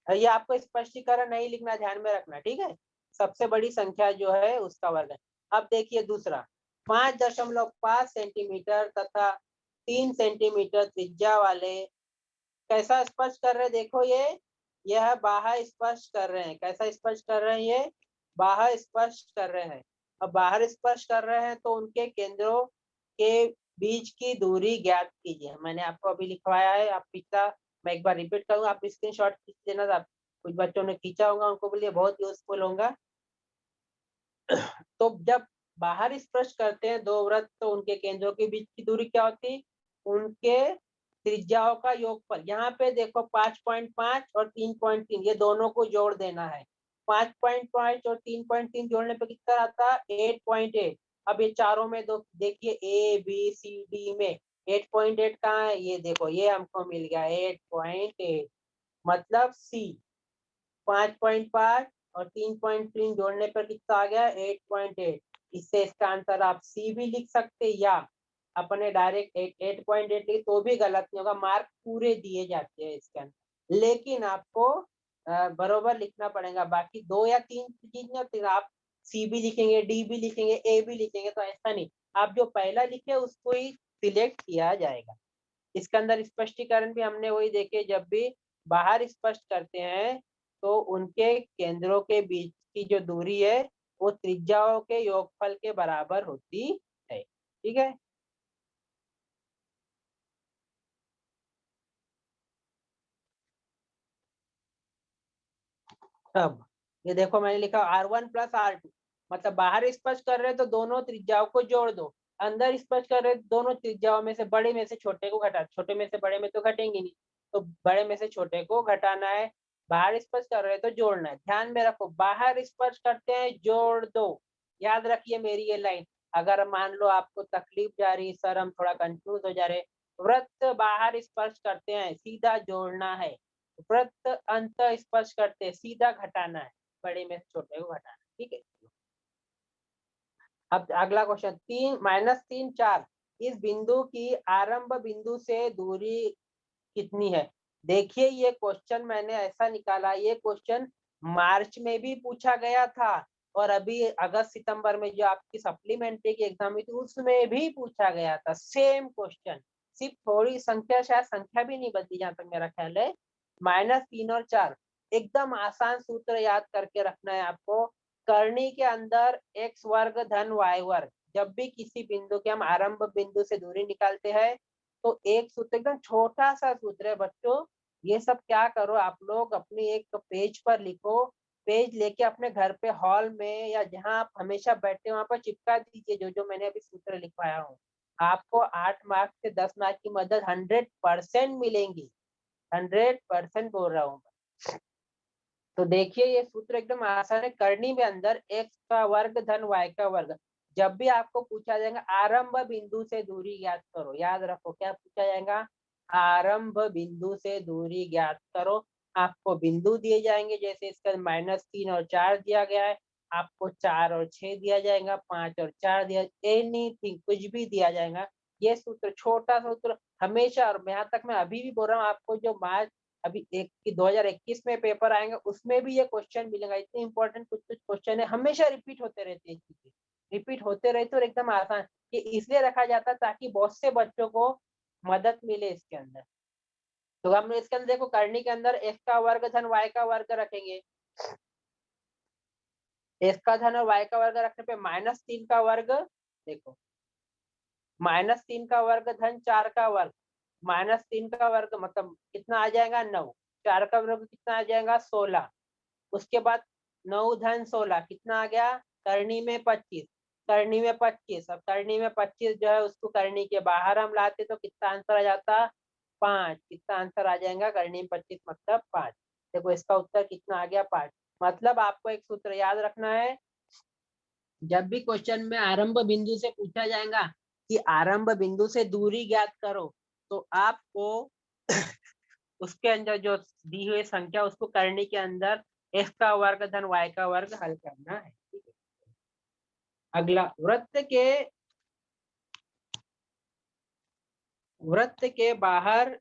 ये आपको स्पष्टीकरण नहीं लिखना, ध्यान में रखना। ठीक है, सबसे बड़ी संख्या जो है उसका वर्ग है। अब देखिए दूसरा, 5.5 सेंटीमीटर तथा 3 सेंटीमीटर त्रिज्या वाले, कैसा स्पष्ट कर रहे हैं, देखो यह बाहर स्पष्ट कर रहे हैं। कैसा स्पष्ट कर रहे हैं, ये बाहर स्पष्ट कर रहे हैं। अब बाहर स्पष्ट कर रहे हैं तो उनके केंद्रों के बीच की दूरी ज्ञात कीजिए। मैंने आपको अभी लिखवाया है, आप पिछला मैं एक बार रिपीट करूंगा, आप स्क्रीनशॉट खींच लेना। आप कुछ बच्चों ने खींचा होगा, उनको बोलिए बहुत यूजफुल होगा। तो जब बाहर स्पष्ट करते हैं दो वृत्त, तो उनके केंद्रों के बीच की दूरी क्या होती, उनके त्रिज्याओं का योगफल। यहाँ पे देखो 5.5 और 3.3, ये दोनों को जोड़ देना है। 5.5 और 3.3 जोड़ने पे कितना आता है, 8.8। अब ये चारों में दो देखिए, ए बी सी डी में 8.8 कहाँ है, ये देखो ये हमको मिल गया 8.8, मतलब सी। 5.5 और 3.3 जोड़ने पर कितना आ गया, 8.8। इससे इसका आंसर आप सी भी लिख सकते, या अपने डायरेक्ट 8.8 लिखे तो भी गलत नहीं होगा, मार्क पूरे दिए जाते हैं इसके अंदर। लेकिन आपको बरोबर लिखना पड़ेगा। बाकी 2 या 3 चीज नहीं होती, आप सी भी लिखेंगे, डी भी लिखेंगे, ए भी लिखेंगे, तो ऐसा नहीं। आप जो पहला लिखे उसको ही सिलेक्ट किया जाएगा। इसके अंदर स्पष्टीकरण भी हमने वही देखे, जब भी बाहर स्पष्ट करते हैं तो उनके केंद्रों के बीच की जो दूरी है वो त्रिज्याओं के योगफल के बराबर होती है। ठीक है, अब ये देखो मैंने लिखा R1 + R2, मतलब बाहर स्पष्ट कर रहे हैं तो दोनों त्रिज्याओं को जोड़ दो, अंदर स्पष्ट कर रहे हैं दोनों त्रिज्याओं में से बड़े में से छोटे को घटा, छोटे में से बड़े में तो घटेंगे नहीं, तो बड़े में से छोटे को घटाना है। बाहर स्पष्ट कर रहे हैं तो जोड़ना है। ध्यान में रखो, बाहर स्पष्ट करते हैं जोड़ दो। याद रखिए मेरी ये लाइन, अगर मान लो आपको तकलीफ जा रही, सर हम थोड़ा कंफ्यूज हो जा रहे, वृत्त बाहर स्पष्ट करते हैं सीधा जोड़ना है, वृत्त अंत स्पर्श करते सीधा घटाना है, बड़े में छोटे को घटाना है। ठीक है, अब अगला क्वेश्चन, 3 4, इस बिंदु की आरंभ बिंदु से दूरी कितनी है? देखिए ये क्वेश्चन मैंने ऐसा निकाला, ये क्वेश्चन मार्च में भी पूछा गया था, और अभी अगस्त सितंबर में जो आपकी सप्लीमेंट्री की एग्जाम हुई थी उसमें भी पूछा गया था सेम क्वेश्चन। सिर्फ थोड़ी संख्या, शायद संख्या भी नहीं बदली जहां तक मेरा ख्याल है, -3 और 4। एकदम आसान सूत्र याद करके रखना है आपको। करनी के अंदर x वर्ग धन y वर्ग, जब भी किसी बिंदु के हम आरंभ बिंदु से दूरी निकालते हैं तो एक सूत्र, एकदम छोटा सा सूत्र है बच्चों। ये सब क्या करो आप लोग, अपनी एक पेज पर लिखो, पेज लेके अपने घर पे हॉल में या जहां आप हमेशा बैठे हो वहां पर चिपका दीजिए जो जो मैंने अभी सूत्र लिखवाया हूँ। आपको 8 मार्क्स से 10 मार्क्स की मदद 100% मिलेंगी, 100% बोल रहा हूँ। तो देखिए ये सूत्र एकदम आसान है। करनी में अंदर x का वर्ग धन y का वर्ग, जब भी आपको पूछा जाएगा आरंभ बिंदु से दूरी ज्ञात करो, याद रखो क्या पूछा जाएगा, आरंभ बिंदु से दूरी ज्ञात करो। आपको बिंदु दिए जाएंगे, जैसे इसका -3 और 4 दिया गया है, आपको 4 और 6 दिया जाएगा, 5 और 4 दिया, एनीथिंग कुछ भी दिया जाएगा। ये सूत्र छोटा सूत्र हमेशा, और यहाँ तक मैं अभी भी बोल रहा हूँ आपको, जो मार्च अभी 2021 में पेपर आएंगे उसमें भी ये क्वेश्चन मिलेगा। इतने इंपॉर्टेंट कुछ कुछ क्वेश्चन है, हमेशा रिपीट होते रहते हैं, चीजें रिपीट होते रहते और एकदम आसान। ये इसलिए रखा जाता है ताकि बहुत से बच्चों को मदद मिले इसके अंदर। तो हम इसके अंदर देखो, करनी के अंदर x का वर्ग धन y का वर्ग रखेंगे, x का धन और y का वर्ग रखने पे -3 का वर्ग, देखो -3 का वर्ग धन 4 का वर्ग, -3 का वर्ग मतलब कितना आ जाएगा 9, 4 का वर्ग कितना आ जाएगा 16, उसके बाद 9 धन 16 कितना आ गया, करनी में 25, करनी में 25, अब करनी में 25 जो है उसको करनी के बाहर हम लाते तो कितना आंसर आ जाता 5, कितना आंसर आ जाएगा करनी में 25 मतलब 5। देखो इसका उत्तर कितना आ गया 5। मतलब आपको एक सूत्र याद रखना है, जब भी क्वेश्चन में आरंभ बिंदु से पूछा जाएगा कि आरंभ बिंदु से दूरी ज्ञात करो, तो आपको उसके अंदर जो दी हुई संख्या उसको करने के अंदर x का वर्ग धन y का वर्ग हल करना है। ठीक है, अगला वृत्त के बाहर,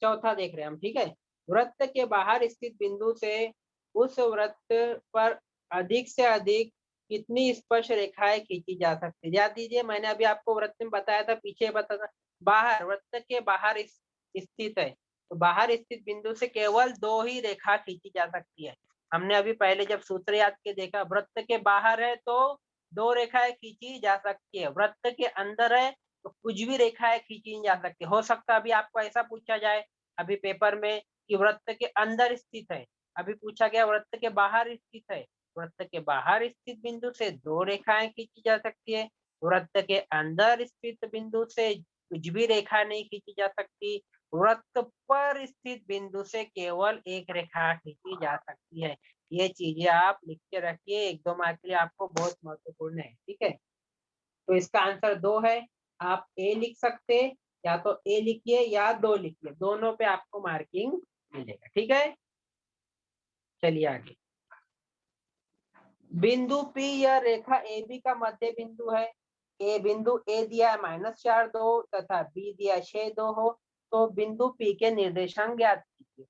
चौथा देख रहे हैं हम, ठीक है। वृत्त के बाहर स्थित बिंदु से उस वृत्त पर अधिक से अधिक कितनी स्पर्श रेखाएं खींची जा सकती है। याद दीजिए मैंने अभी आपको वृत्त में बताया था, पीछे बताया था, बाहर, वृत्त के बाहर स्थित है तो बाहर स्थित बिंदु से केवल 2 ही रेखा खींची जा सकती है। हमने अभी पहले जब सूत्र याद के देखा, वृत्त के बाहर है तो 2 रेखाएं खींची जा सकती है, वृत्त के अंदर है तो कुछ भी रेखाएं खींची नहीं जा सकती। हो सकता है अभी आपको ऐसा पूछा जाए अभी पेपर में कि वृत्त के अंदर स्थित है, अभी पूछा गया वृत्त के बाहर स्थित है, वृत्त के बाहर स्थित बिंदु से 2 रेखाएं खींची जा सकती है, वृत्त के अंदर स्थित बिंदु से कुछ भी रेखा नहीं खींची जा सकती, वृत्त पर स्थित बिंदु से केवल एक रेखा खींची जा सकती है। ये चीजें आप लिख के रखिए, 1-2 मार्क के लिए आपको बहुत महत्वपूर्ण है। ठीक है, तो इसका आंसर 2 है। आप ए लिख सकते, या तो ए लिखिए या 2 लिखिए, दोनों पे आपको मार्किंग मिलेगा। ठीक है, चलिए आगे। बिंदु P या रेखा AB का मध्य बिंदु है। ए बिंदु A दिया है -4 2 तथा B दिया 6 2 हो, तो बिंदु P के निर्देशांक ज्ञात कीजिए।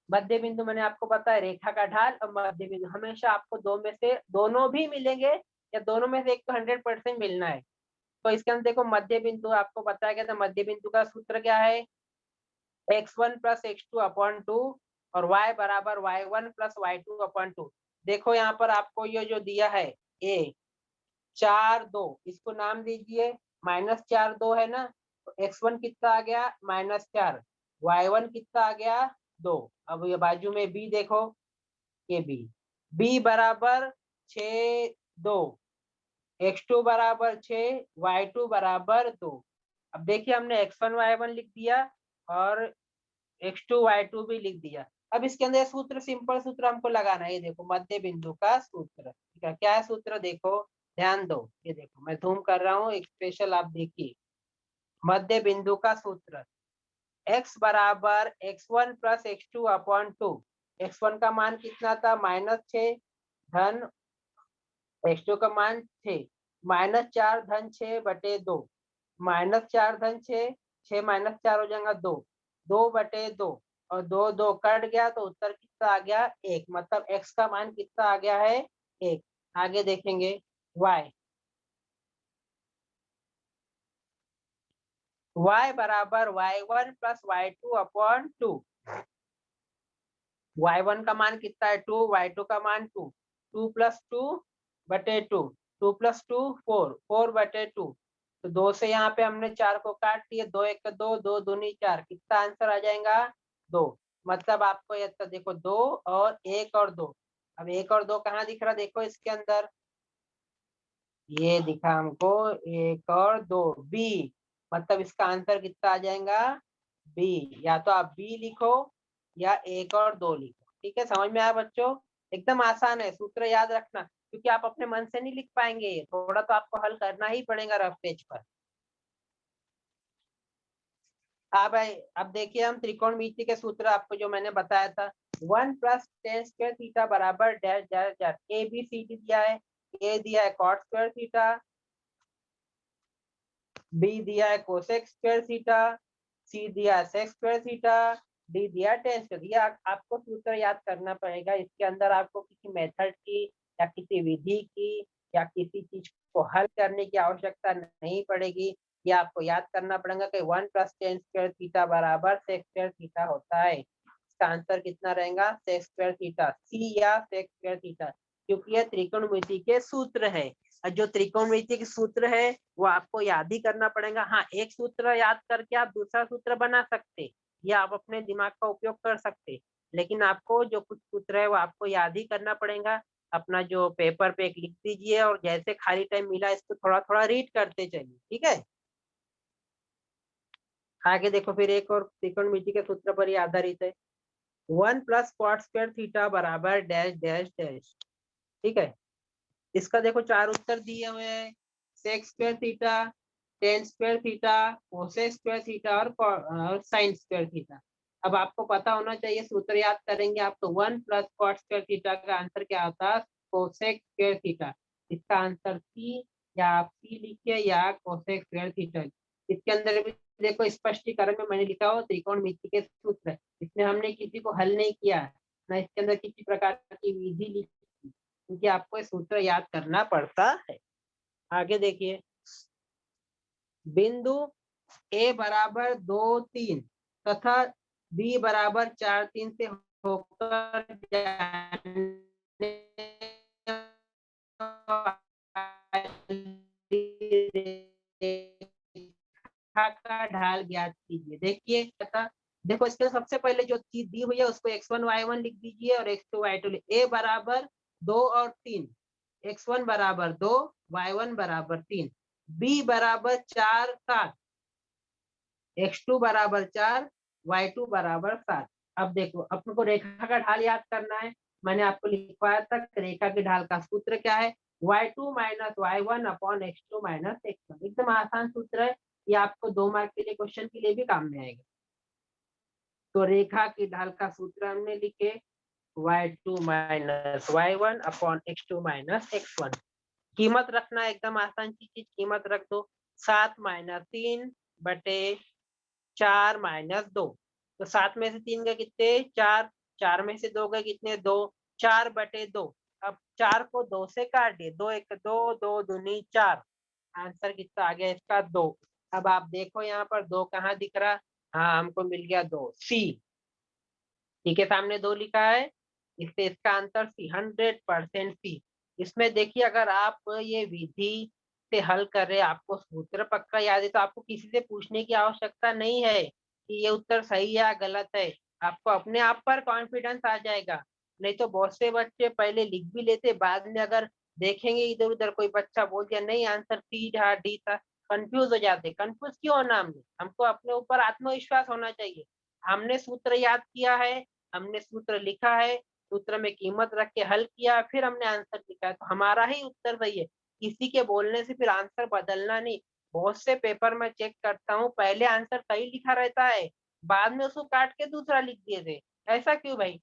मध्य बिंदु मैंने आपको बताया रेखा का ढाल, और मध्य बिंदु हमेशा आपको दो में से दोनों भी मिलेंगे या दोनों में से एक तो 100% मिलना है। तो इसके अंदर देखो मध्य बिंदु आपको बताया गया था, मध्य बिंदु का सूत्र क्या है, x1 प्लस x2 अपॉन 2 और y बराबर y1 प्लस y2 अपॉन 2। देखो यहाँ पर आपको ये जो दिया है a 4 2, इसको नाम दीजिए, -4 2 है ना, तो x1 कितना आ गया -4, y1 कितना आ गया 2। अब ये बाजू में b देखो, ये b बराबर 6 2, x2 बराबर 6, y2 बराबर 2। अब देखिए हमने x1 y1 लिख दिया और x2 y2 भी लिख दिया। अब इसके अंदर सूत्र, सिंपल सूत्र हमको लगाना है। ये देखो मध्य बिंदु का सूत्र, ठीक है, क्या है सूत्र देखो, ध्यान दो, ये देखो मैं जूम कर रहा हूँ एक स्पेशल, आप देखिए मध्य बिंदु का सूत्र, x बराबर x1 plus x2 upon 2। x1 का मान कितना था -6 धन x2 का मान 6, -4 धन 6 बटे 2, -4 धन 6, 6 -4 हो जाएगा 2, 2 बटे 2, और 2 2 कट गया तो उत्तर कितना आ गया 1, मतलब x का मान कितना आ गया है 1। आगे देखेंगे y, y बराबर y1 plus y2 upon 2। y1 का मान कितना है 2, y2 का मान 2, 2 + 2 बटे 2, 2 + 2 4, 4 बटे 2। तो 2 से यहाँ पे हमने 4 को काट दिए, 2 1 2, 2 दूनी 4, कितना आंसर आ जाएगा 2। मतलब आपको ये तो देखो 2 और 1 और 2। अब 1 और 2 कहाँ दिख रहा देखो इसके अंदर, ये दिखा हमको 1 और 2 बी। मतलब इसका आंसर कितना आ जाएगा बी। या तो आप बी लिखो या 1 और 2 लिखो। ठीक है, समझ में आया बच्चों? एकदम आसान है, सूत्र याद रखना, क्योंकि आप अपने मन से नहीं लिख पाएंगे, थोड़ा तो आपको हल करना ही पड़ेगा रफ पेज पर। अब देखिए हम त्रिकोणमिति के सूत्र आपको जो मैंने बताया था, 1 + tan² थीटा बराबर dash dash dash. A B C D दिया है, ए दिया है cot² थीटा, बी दिया है cosec² थीटा, सी दिया है sec² थीटा, डी दिया tan²। ये आपको सूत्र याद करना पड़ेगा। इसके अंदर आपको किसी मेथड की या किसी विधि की या किसी चीज को हल करने की आवश्यकता नहीं पड़ेगी। ये आपको याद करना पड़ेगा कि 1 + tan² थीटा बराबर sec² थीटा होता है। इसका आंसर कितना रहेगा sec² थीटा, सी या sec² थीटा, क्योंकि यह त्रिकोणमिति के सूत्र है। और जो त्रिकोणमिति के सूत्र है वो आपको याद ही करना पड़ेगा। हाँ, एक सूत्र याद करके आप दूसरा सूत्र बना सकते या आप अपने दिमाग का उपयोग कर सकते, लेकिन आपको जो कुछ सूत्र है वो आपको याद ही करना पड़ेगा। अपना जो पेपर पे एक लिख दीजिए और जैसे खाली टाइम मिला इसको थोड़ा थोड़ा रीड करते चलिए। ठीक है, आगे देखो फिर एक और त्रिकोणमिति के सूत्र पर ही आधारित है। 1 + cot² थीटा बराबर डैश डैश डैश। ठीक है, इसका देखो चार उत्तर दिए हुए हैं, sec² theta, tan² theta, cosec² theta और sin² थीटा। अब आपको पता होना चाहिए, सूत्र याद करेंगे आप तो 1 + cot² थीटा का आंसर क्या होता है cosec² थीटा। इसका आंसर सी, या आप सी लिखिए या cosec² थीटा। इसके अंदर भी देखो स्पष्टीकरण में मैंने लिखा हो त्रिकोणमिति के सूत्र, इसमें हमने किसी को हल नहीं किया, ना इसके अंदर किसी प्रकार की विधि लिखी, क्योंकि आपको ये सूत्र याद करना पड़ता है। आगे देखिए, बिंदु ए बराबर 2 3 तथा बी बराबर 4 3 से होकर जाने रेखा का ढाल ज्ञात कीजिए। देखिए तथा देखो इसके सबसे पहले जो चीज दी हुई है उसको x1 y1 लिख दीजिए और x2 y2 लिख। ए बराबर 2 और 3, x1 बराबर 2, y1 बराबर 3, b बराबर 4 7, x2 बराबर 4, y2 बराबर 7। अब देखो अपने को रेखा का ढाल याद करना है। मैंने आपको लिखवाया था रेखा के ढाल का सूत्र क्या है, y2 - y1 upon x2 - x1। एकदम आसान सूत्र है, ये आपको 2 मार्क के लिए क्वेश्चन के लिए भी काम में आएगा। तो रेखा की ढाल का सूत्र हमने लिखे y2 - y1 upon x2 - x1। कीमत रखना एकदम आसान चीज, कीमत रख दो 7 - 3 बटे 4 - 2। तो 7 में से 3 गए कितने 4, 4 में से 2 गए कितने 2, 4 बटे 2। अब 4 को 2 से काट दिए, 2 1 2, 2 दूनी 4, आंसर कितना आ गया इसका 2। अब आप देखो यहाँ पर 2 कहाँ दिख रहा, हाँ हमको मिल गया 2, सी। सी के सामने 2 लिखा है, इससे इसका आंसर सी, 100% सी। इसमें देखिए अगर आप ये विधि से हल कर रहे, आपको सूत्र पक्का याद है, तो आपको किसी से पूछने की आवश्यकता नहीं है कि ये उत्तर सही या गलत है। आपको अपने आप पर कॉन्फिडेंस आ जाएगा। नहीं तो बहुत से बच्चे पहले लिख भी लेते, बाद में अगर देखेंगे इधर उधर कोई बच्चा बोल दिया नहीं आंसर सी था डी था, कंफ्यूज हो जाते। कंफ्यूज क्यों होना, हमको अपने ऊपर आत्मविश्वास होना चाहिए। हमने सूत्र याद किया है, हमने सूत्र लिखा है, सूत्र में कीमत रख के हल किया, फिर हमने आंसर लिखा है, तो हमारा ही उत्तर सही है। किसी के बोलने से फिर आंसर बदलना नहीं। बहुत से पेपर में चेक करता हूँ पहले आंसर सही लिखा रहता है, बाद में उसको काट के दूसरा लिख दिए थे। ऐसा क्यों भाई,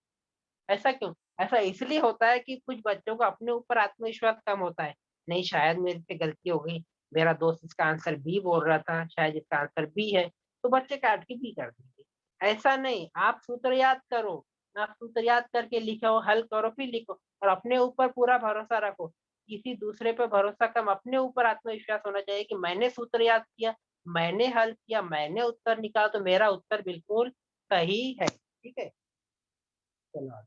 ऐसा क्यों? ऐसा इसलिए होता है कि कुछ बच्चों को अपने ऊपर आत्मविश्वास कम होता है। नहीं, शायद मेरे से गलती हो गई, मेरा दोस्त इसका आंसर बी बोल रहा था, शायद इसका आंसर बी है, तो बच्चे काट के बी कर देंगे। ऐसा नहीं, आप सूत्र याद करो, आप सूत्र याद करके लिखो, हल करो, फिर लिखो और अपने ऊपर पूरा भरोसा रखो। किसी दूसरे पर भरोसा कम, अपने ऊपर आत्मविश्वास होना चाहिए कि मैंने सूत्र याद किया, मैंने हल किया, मैंने उत्तर निकाला, तो मेरा उत्तर बिल्कुल सही है। ठीक है, चलो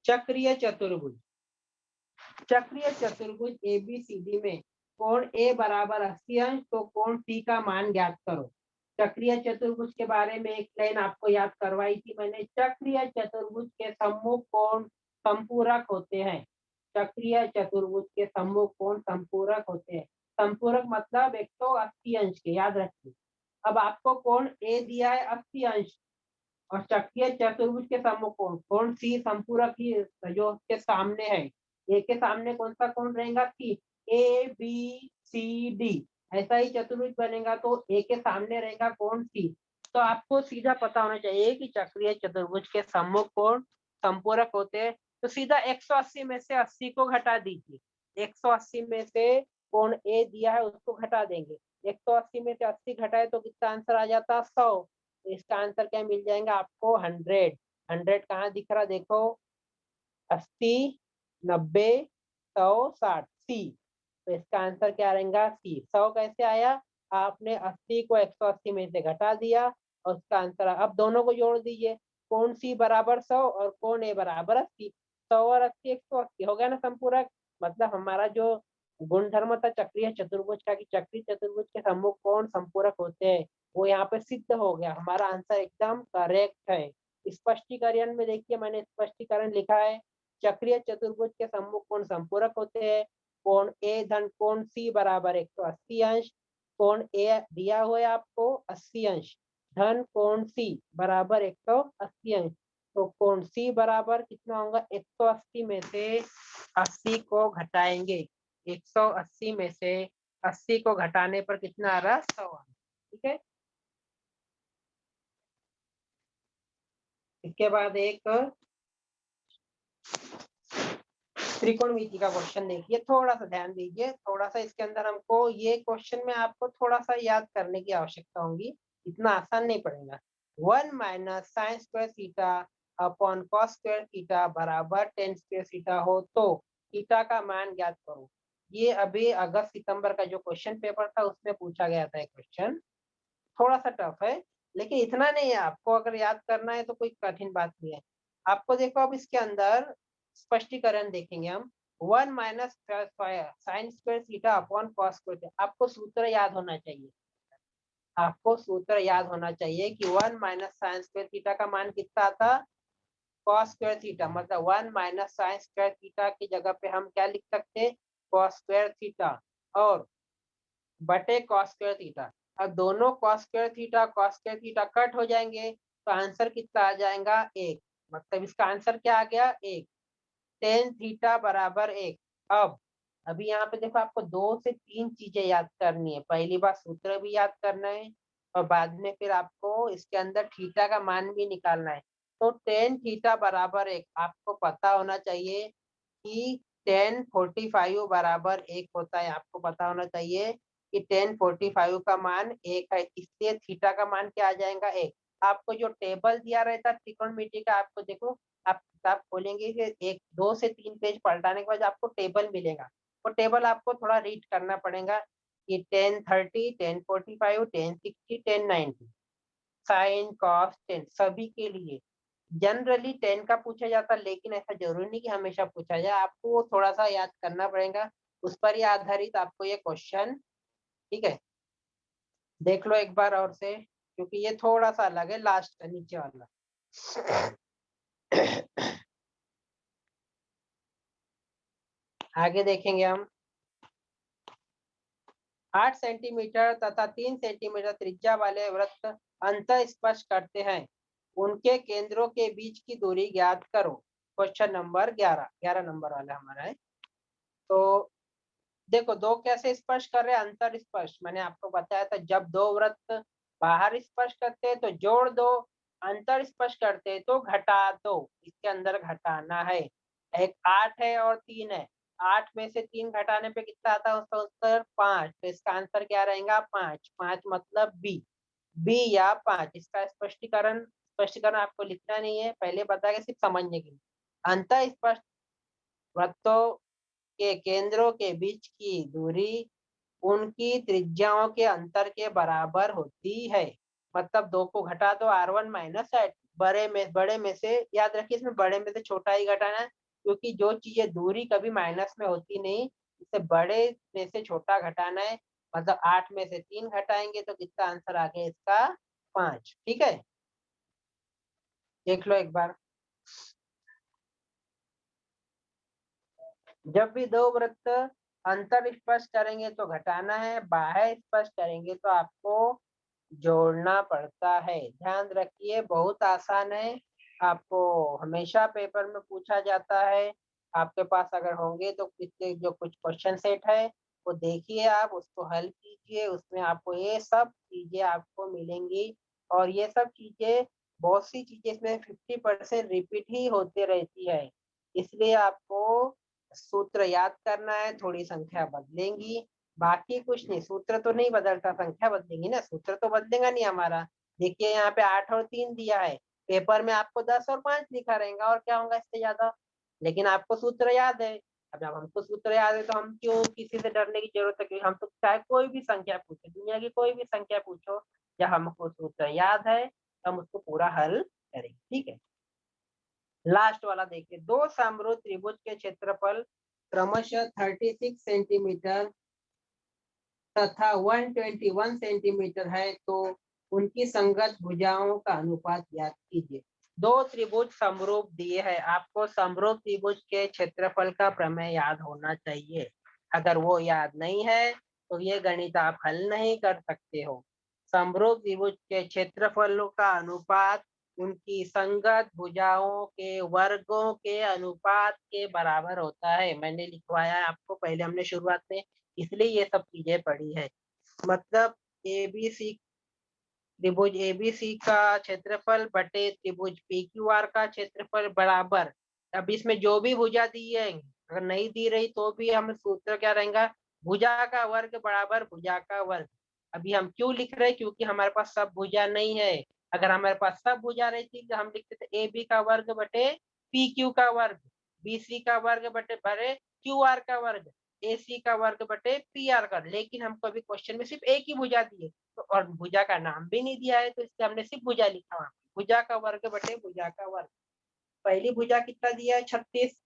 चक्रीय चतुर्भुज। चक्रीय चतुर्भुज एबीसीडी में कोण ए बराबर 80 अंश तो कोण सी का मान ज्ञात करो। चक्रीय चतुर्भुज के बारे में एक लाइन आपको याद करवाई थी मैंने। चक्रीय चतुर्भुज के सम्मुख कोण संपूरक होते हैं। चक्रीय चतुर्भुज के सम्मुख कोण संपूरक होते हैं। संपूरक मतलब 180 अंश के, याद रखिए। अब आपको कोण ए दिया है 80 अंश और चक्रीय चतुर्भुज के सम्मुख कोण कोण सी संपूरक ही जो उसके सामने है। ए के सामने कौन सा कोण रहेगा? सी। ए बी सी डी ऐसा ही चतुर्भुज बनेगा तो ए के सामने रहेगा कोण सी। तो आपको सीधा पता होना चाहिए कि चक्रीय चतुर्भुज के सम्मुख कोण संपूरक होते हैं। तो सीधा 180 में से 80 को घटा दीजिए। 180 में से कोण ए दिया है उसको घटा देंगे। 180 में से 80 घटाए तो कितना आंसर आ जाता? 100। तो इसका आंसर क्या मिल जाएगा आपको? 100। 100 कहाँ दिख रहा देखो? 80, 90, 100, 60 सी। तो इसका आंसर क्या रहेगा? सी। 100 कैसे आया? आपने 80 को 180 में से घटा दिया और उसका आंसर। अब दोनों को जोड़ दीजिए। कोण सी बराबर 100 और कोण ए बराबर 80। 100 और 80 180 हो गया ना संपूरक। मतलब हमारा जो गुणधर्म था चक्रीय चतुर्भुज का कि चक्रीय चतुर्भुज के सम्मुख कोण संपूरक होते हैं, वो यहाँ पे सिद्ध हो गया। हमारा आंसर एकदम करेक्ट है। स्पष्टीकरण में देखिए मैंने स्पष्टीकरण लिखा है। चक्रीय चतुर्भुज के सम्मुख कोण संपूरक होते हैं। कोण ए धन कोण सी बराबर 180 अंश। कोण ए दिया हुआ है आपको 80 अंश धन कोण सी बराबर 180 अंश। तो कोण सी बराबर कितना होगा? 180 में से 80 को घटाएंगे। 180 में से 80 को घटाने पर कितना आ रहा? 100। ठीक है। इसके बाद एक त्रिकोणमिति का क्वेश्चन देखिए, थोड़ा सा ध्यान दीजिए। थोड़ा सा इसके अंदर हमको ये क्वेश्चन में आपको थोड़ा सा याद करने की आवश्यकता होगी, इतना आसान नहीं पड़ेगा। 1 minus sign square theta upon cos square theta बराबर टेन स्क्वायर थीटा हो तो थीटा का मान ज्ञात करो। ये अभी अगस्त सितंबर का जो क्वेश्चन पेपर था उसमें पूछा गया था क्वेश्चन। थोड़ा सा टफ है लेकिन इतना नहीं है। आपको अगर याद करना है तो कोई कठिन बात नहीं है। आपको देखो अब इसके अंदर स्पष्टीकरण देखेंगे हम। 1 minus sign square theta upon cos square theta. आपको सूत्र याद होना चाहिए। आपको सूत्र याद होना चाहिए कि 1 माइनस साइन स्क्वायर थीटा का मान कितना था? Cos square theta. मतलब 1 माइनस साइन स्क्वायर थीटा की जगह पे हम क्या लिख सकते? कॉस स्क्वायर थीटा और बटे कॉस स्क्वायर थीटा। अब दोनों कॉस स्क्वायर थीटा कट हो जाएंगे तो आंसर कितना आ जाएगा? 1। मतलब इसका आंसर क्या आ गया? 1। टेन थीटा बराबर 1। अब अभी यहाँ पे देखो आपको 2 से 3 चीजें याद करनी है। पहली बात सूत्र भी याद करना है और बाद में फिर आपको इसके अंदर थीटा का मान भी निकालना है। तो टेन थीटा बराबर 1 आपको पता होना चाहिए कि 1045 बराबर 1 होता है। आपको पता होना चाहिए कि 1045 का मान 1 है, इसलिए थीटा का मान क्या आ जाएगा? 1। आपको जो टेबल दिया रहता है त्रिकोणमिति का, आपको देखो आप किताब खोलेंगे कि 1 2 से 3 पेज पलटाने के बाद आपको टेबल मिलेगा। वो टेबल आपको थोड़ा रीड करना पड़ेगा कि 1030, 1045, 1060, 1090 साइन कॉस टेन सभी के लिए जनरली 10 का पूछा जाता है, लेकिन ऐसा जरूरी नहीं कि हमेशा पूछा जाए। आपको वो थोड़ा सा याद करना पड़ेगा, उस पर ही आधारित आपको ये क्वेश्चन। ठीक है, देख लो एक बार और से, क्योंकि ये थोड़ा सा अलग है लास्ट का नीचे वाला। आगे देखेंगे हम। 8 सेंटीमीटर तथा 3 सेंटीमीटर त्रिज्या वाले वृत्त अंतर स्पर्श करते हैं, उनके केंद्रों के बीच की दूरी ज्ञात करो। क्वेश्चन नंबर 11 नंबर वाला हमारा है। तो देखो दो कैसे स्पर्श कर रहे हैं? अंतर स्पर्श मैंने आपको बताया था, जब दो वृत्त बाहर स्पर्श करते हैं तो जोड़ दो, अंतर स्पर्श करते हैं तो घटा दो। इसके अंदर घटाना है। एक 8 है और 3 है। 8 में से 3 घटाने पे कितना आता है? उसका उत्तर 5। तो इसका आंसर क्या रहेगा? 5। 5 मतलब बी या 5। इसका स्पष्टीकरण आपको लिखना नहीं है, पहले बताया सिर्फ समझने के लिए। अंतर स्पर्श वृत्तों के केंद्रों के बीच की दूरी उनकी त्रिज्याओं के अंतर के बराबर होती है। मतलब 2 को घटा दो, R1 माइनस R2। बड़े में से, याद रखिए इसमें बड़े में से छोटा ही घटाना है, क्योंकि जो चीजें दूरी कभी माइनस में होती नहीं, इसे बड़े में से छोटा घटाना है। मतलब 8 में से 3 घटाएंगे तो कितना आंसर आ गया इसका 5। ठीक है, देख लो एक बार। जब भी दो वृत्त अंतर स्पष्ट करेंगे तो घटाना है, बाह्य स्पष्ट करेंगे तो आपको जोड़ना पड़ता है। ध्यान रखिए, बहुत आसान है, आपको हमेशा पेपर में पूछा जाता है। आपके पास अगर होंगे तो कितने जो कुछ क्वेश्चन सेट है वो देखिए, आप उसको हल कीजिए, उसमें आपको ये सब चीजें आपको मिलेंगी। और ये सब चीजें, बहुत सी चीजें इसमें 50% रिपीट ही होते रहती है, इसलिए आपको सूत्र याद करना है, थोड़ी संख्या बदलेंगी, बाकी कुछ नहीं। सूत्र तो नहीं बदलता, संख्या बदलेंगी ना, सूत्र तो बदलेगा नहीं हमारा। देखिए यहाँ पे 8 और 3 दिया है, पेपर में आपको 10 और 5 लिखा रहेगा, और क्या होगा इससे ज्यादा। लेकिन आपको सूत्र याद है। अब जब हमको सूत्र याद है तो हम क्यों किसी से डरने की जरूरत है, क्योंकि हम तो चाहे कोई भी संख्या पूछे, दुनिया की कोई भी संख्या पूछो, जब हमको सूत्र याद है तो हम उसको पूरा हल करेंगे। ठीक है, लास्ट वाला देखिए, दो समरूप त्रिभुज के क्षेत्रफल क्रमशः 36 सेंटीमीटर तथा 121 सेंटीमीटर है, तो उनकी संगत भुजाओं का अनुपात ज्ञात कीजिए। दो त्रिभुज समरूप दिए हैं, आपको समरूप त्रिभुज के क्षेत्रफल का प्रमेय याद होना चाहिए। अगर वो याद नहीं है तो ये गणित आप हल नहीं कर सकते हो। समरूप त्रिभुज के क्षेत्रफलों का अनुपात उनकी संगत भुजाओं के वर्गों के अनुपात के बराबर होता है। मैंने लिखवाया है आपको पहले, हमने शुरुआत में इसलिए ये सब चीजें पढ़ी है। मतलब एबीसी त्रिभुज एबीसी का क्षेत्रफल बटे त्रिभुज पीक्यूआर का क्षेत्रफल बराबर। अब इसमें जो भी भुजा दी है, अगर नहीं दी रही तो भी हम सूत्र क्या रहेगा, भुजा का वर्ग बराबर भुजा का वर्ग। अभी हम क्यों लिख रहे हैं, क्योंकि हमारे पास सब भुजा नहीं है। अगर हमारे पास सब भुजा रहती तो हम लिखते थे ए बी का वर्ग बटे पी क्यू का वर्ग, बी सी का वर्ग बटे बड़े क्यू आर का वर्ग, ए सी का वर्ग बटे पी आर का। लेकिन हमको अभी क्वेश्चन में सिर्फ एक ही भुजा दी है, तो और भुजा का नाम भी नहीं दिया है, तो इससे हमने सिर्फ भुजा लिखा हुआ, भुजा का वर्ग बटे भुजा का वर्ग। पहली भुजा कितना दिया है 36,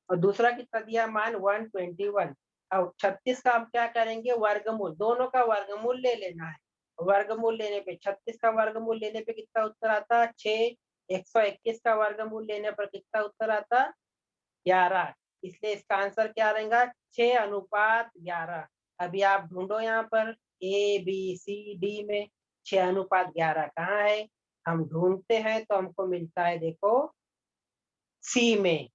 और दूसरा कितना दिया मान 121। अब 36 का हम क्या करेंगे, वर्गमूल, दोनों का वर्गमूल ले लेना है। वर्गमूल लेने पे 36 का वर्गमूल लेने पे कितना उत्तर आता 6, 121 का वर्गमूल लेने पर कितना उत्तर आता 11। इसलिए इसका आंसर क्या रहेगा 6:11। अभी आप ढूंढो यहाँ पर ए बी सी डी में 6:11 कहाँ है, हम ढूंढते हैं तो हमको मिलता है, देखो सी में।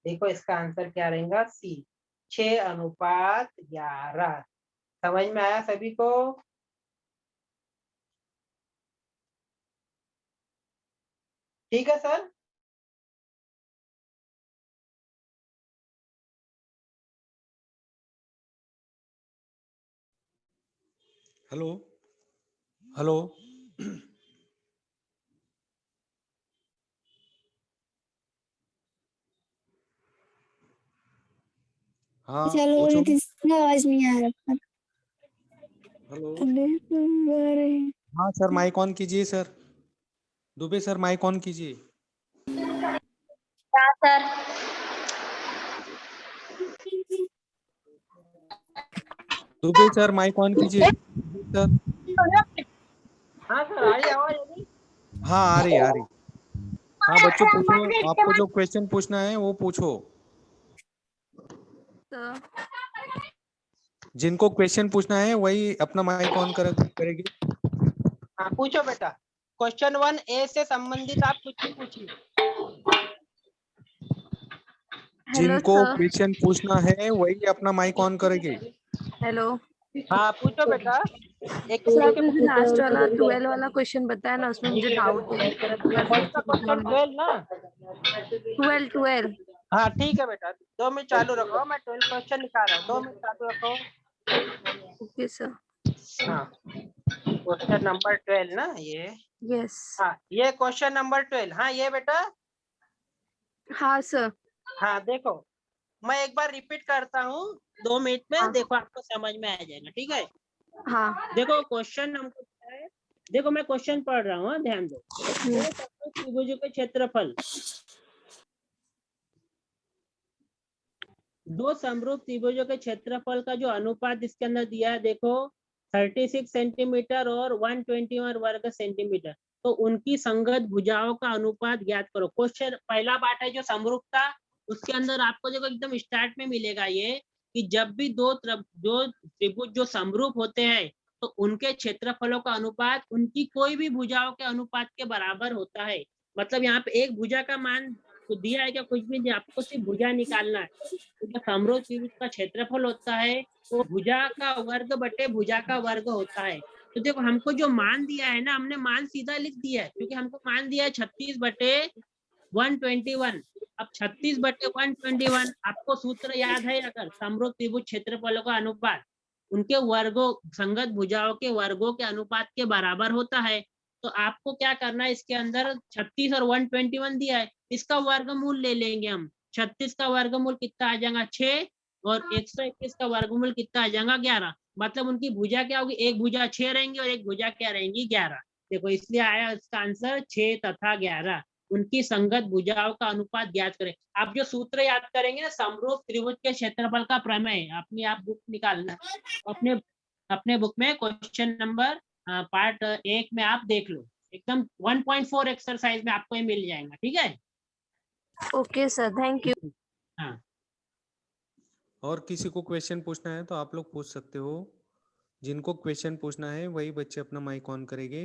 देखो इसका आंसर क्या रहेगा सी, 6:11। समझ में आया सभी को? ठीक है सर। Hello hello. हाँ पूछो। आवाज नहीं आ रहा। हेलो। अरे हाँ सर, माइक ऑन कीजिए sir. Dubey sir mic on कीजिए। Sir, Dubey sir mic on कीजिए सर। हाँ सर, आ रही आवाज अभी? हाँ आ रही आ रही। हाँ बच्चों पूछो, आपको जो क्वेश्चन पूछना है वो पूछो। जिनको क्वेश्चन पूछना है वही अपना माइक ऑन करेगी। हाँ पूछो बेटा, क्वेश्चन 1 ए से संबंधित आप कुछ भी पूछिए। हेलो जिनको सर। क्वेश्चन पूछना है वही अपना माइक ऑन करेगी। हेलो हाँ पूछो बेटा, एक सर, करके आपने जो पूछो। लास्ट वाला 12 वाला क्वेश्चन बताया ना, उसमें मुझे डाउट है। कौन सा क्वेश्चन 12 ना? 12। हाँ ठीक है बेटा, 2 मिनट चालू रखो, मैं 12 क्वेश्चन निकाल रहा हूँ, 2 मिनट चालू रखो। Okay sir. हाँ क्वेश्चन नंबर 12 ना ये? यस। हाँ ये क्वेश्चन नंबर 12। हाँ ये बेटा, हाँ सर। हाँ देखो मैं एक बार रिपीट करता हूँ 2 मिनट में, हाँ देखो आपको समझ में आ जाएगा। ठीक है, हाँ देखो क्वेश्चन नंबर है, देखो मैं क्वेश्चन पढ़ रहा हूँ, ध्यान दो। दो समरूप त्रिभुजों के क्षेत्रफल, दो समरूप त्रिभुजों के क्षेत्रफल का जो अनुपात इसके अंदर दिया है देखो 36 सेंटीमीटर और 121 वर्ग सेंटीमीटर, तो उनकी संगत भुजाओं का अनुपात ज्ञात करो। क्वेश्चन पहला पार्ट है जो समरूपता, उसके अंदर आपको देखो एकदम स्टार्ट में मिलेगा ये कि जब भी दो त्रिभुज जो समरूप होते हैं तो उनके क्षेत्रफलों का अनुपात उनकी कोई भी भुजाओं के अनुपात के बराबर होता है। मतलब यहाँ पे एक भुजा का मान तो दिया है क्या, कुछ भी नहीं, आपको सिर्फ भुजा निकालना है। तो जो समरूप त्रिभुज का क्षेत्रफल होता है वो भुजा का वर्ग बटे भुजा का वर्ग होता है। तो देखो हमको जो मान दिया है ना, हमने मान सीधा लिख दिया है क्योंकि हमको मान दिया है 36 बटे 121। अब 36 बटे 121 आपको सूत्र याद है, अगर समरूप त्रिभुज क्षेत्रफलों का अनुपात उनके वर्गों संगत भुजाओं के वर्गों के अनुपात के बराबर होता है। तो आपको क्या करना है, इसके अंदर 36 और 121 दिया है, इसका वर्गमूल ले लेंगे हम। 36 का वर्गमूल कितना आ जाएगा 6 और 121 का वर्गमूल कितना आ जाएगा 11। मतलब उनकी भुजा क्या होगी, एक भुजा 6 रहेंगी और एक भुजा क्या रहेंगी 11। देखो इसलिए आया इसका आंसर 6 तथा 11, उनकी संगत भुजाओं का अनुपात ज्ञात करें। आप जो सूत्र याद करेंगे ना समरूप त्रिभुज के क्षेत्रफल का प्रमेय, अपनी आप बुक निकालना, अपने अपने बुक में क्वेश्चन नंबर पार्ट 1 में आप देख लो, एकदम 1.4 एक्सरसाइज में आपको ये मिल जाएगा। ठीक है, ओके सर, थैंक यू। हाँ और किसी को क्वेश्चन पूछना है तो आप लोग पूछ सकते हो। जिनको क्वेश्चन पूछना है वही बच्चे अपना माइक ऑन करेंगे।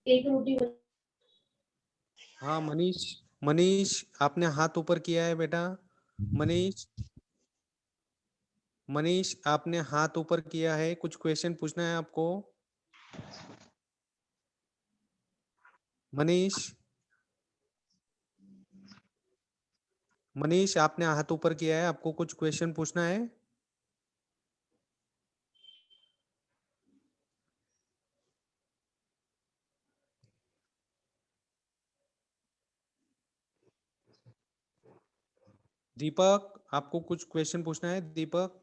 एक रोटी हाँ मनीष, मनीष आपने हाथ ऊपर किया है बेटा। मनीष, मनीष आपने हाथ ऊपर किया है, कुछ क्वेश्चन पूछना है आपको। मनीष, मनीष आपने हाथ ऊपर किया है, आपको कुछ क्वेश्चन पूछना है। दीपक आपको कुछ क्वेश्चन पूछना है। दीपक,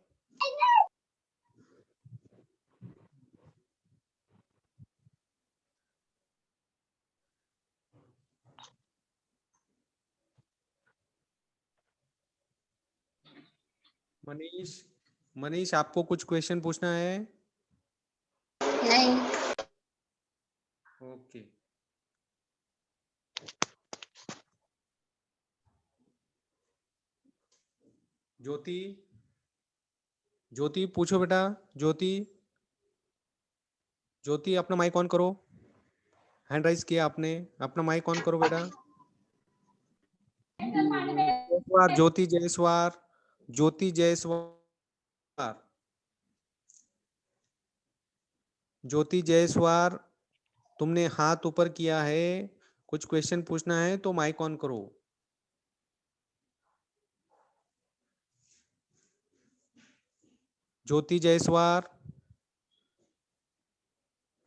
मनीष, मनीष आपको कुछ क्वेश्चन पूछना है। नहीं। ओके, ज्योति, ज्योति पूछो बेटा। ज्योति, ज्योति अपना माइक ऑन करो। हैंड राइज किया आपने, अपना माइक ऑन करो बेटा। जयसवार, ज्योति जयसवार, ज्योति जयसवार, ज्योति जयसवार तुमने हाथ ऊपर किया है, कुछ क्वेश्चन पूछना है तो माइक ऑन करो। ज्योति जयसवार,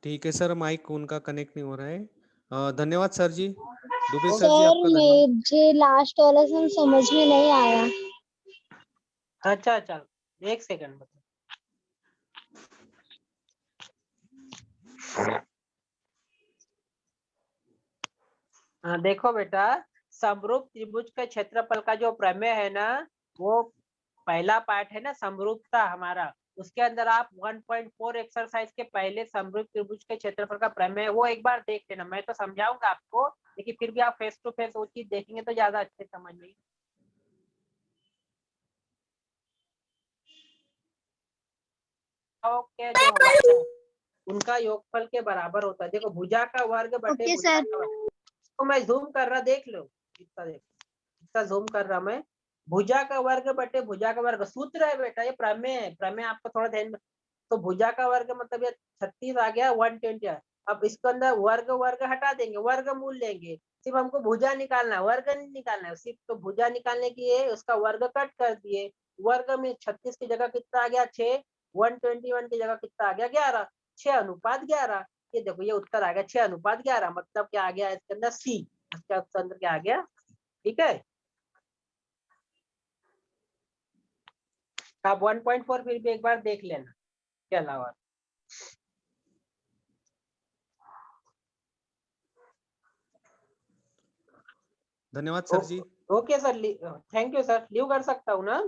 ठीक है सर, माइक उनका कनेक्ट नहीं हो रहा है। धन्यवाद सर जी, दुबे सर जी सर आपका धन्यवाद। मुझे लास्ट वाला सम समझ में नहीं आया। अच्छा अच्छा, एक सेकंड बताओ। हाँ देखो बेटा, समरूप त्रिभुज के क्षेत्रफल का जो प्रमेय है ना, वो पहला पार्ट है ना समरूपता हमारा, उसके अंदर आप 1.4 एक्सरसाइज के पहले समरूप त्रिभुज के क्षेत्रफल का प्रमेय वो एक बार देख लेना। मैं तो समझाऊंगा आपको, लेकिन फिर भी आप फेस टू फेस वो चीज देखेंगे तो ज्यादा अच्छे समझ में। के जो वर्ग है, उनका योगफल के बराबर होता है। देखो भुजा का वर्ग बटे ओके भुजा सर। का वर्ग, तो मैं जूम कर रहा, देख लो कितना, देखो कितना जूम कर रहा मैं। भुजा का वर्ग बटे भुजा का वर्ग सूत्र है बेटा, ये प्रमेय है, प्रमेय आपको थोड़ा ध्यान में। तो भुजा का वर्ग मतलब ये 36 आ गया, 120। अब इसके अंदर वर्ग वर्ग हटा देंगे, वर्ग मूल लेंगे, सिर्फ हमको भुजा निकालना है, वर्ग नहीं निकालना है सिर्फ। तो भुजा निकालने की है, उसका वर्ग कट कर दिए, वर्ग में 36 की जगह कितना आ गया 6, 121 की जगह कितना आ गया 11, 6:11। ये देखो ये उत्तर आ गया 6:11, मतलब क्या आ गया इसके अंदर सी, इसके अंदर क्या आ गया। ठीक है, आप 1.4 फिर भी एक बार देख लेना के अलावा। धन्यवाद sir ji. Okay sir, thank you sir, leave कर सकता हूँ ना?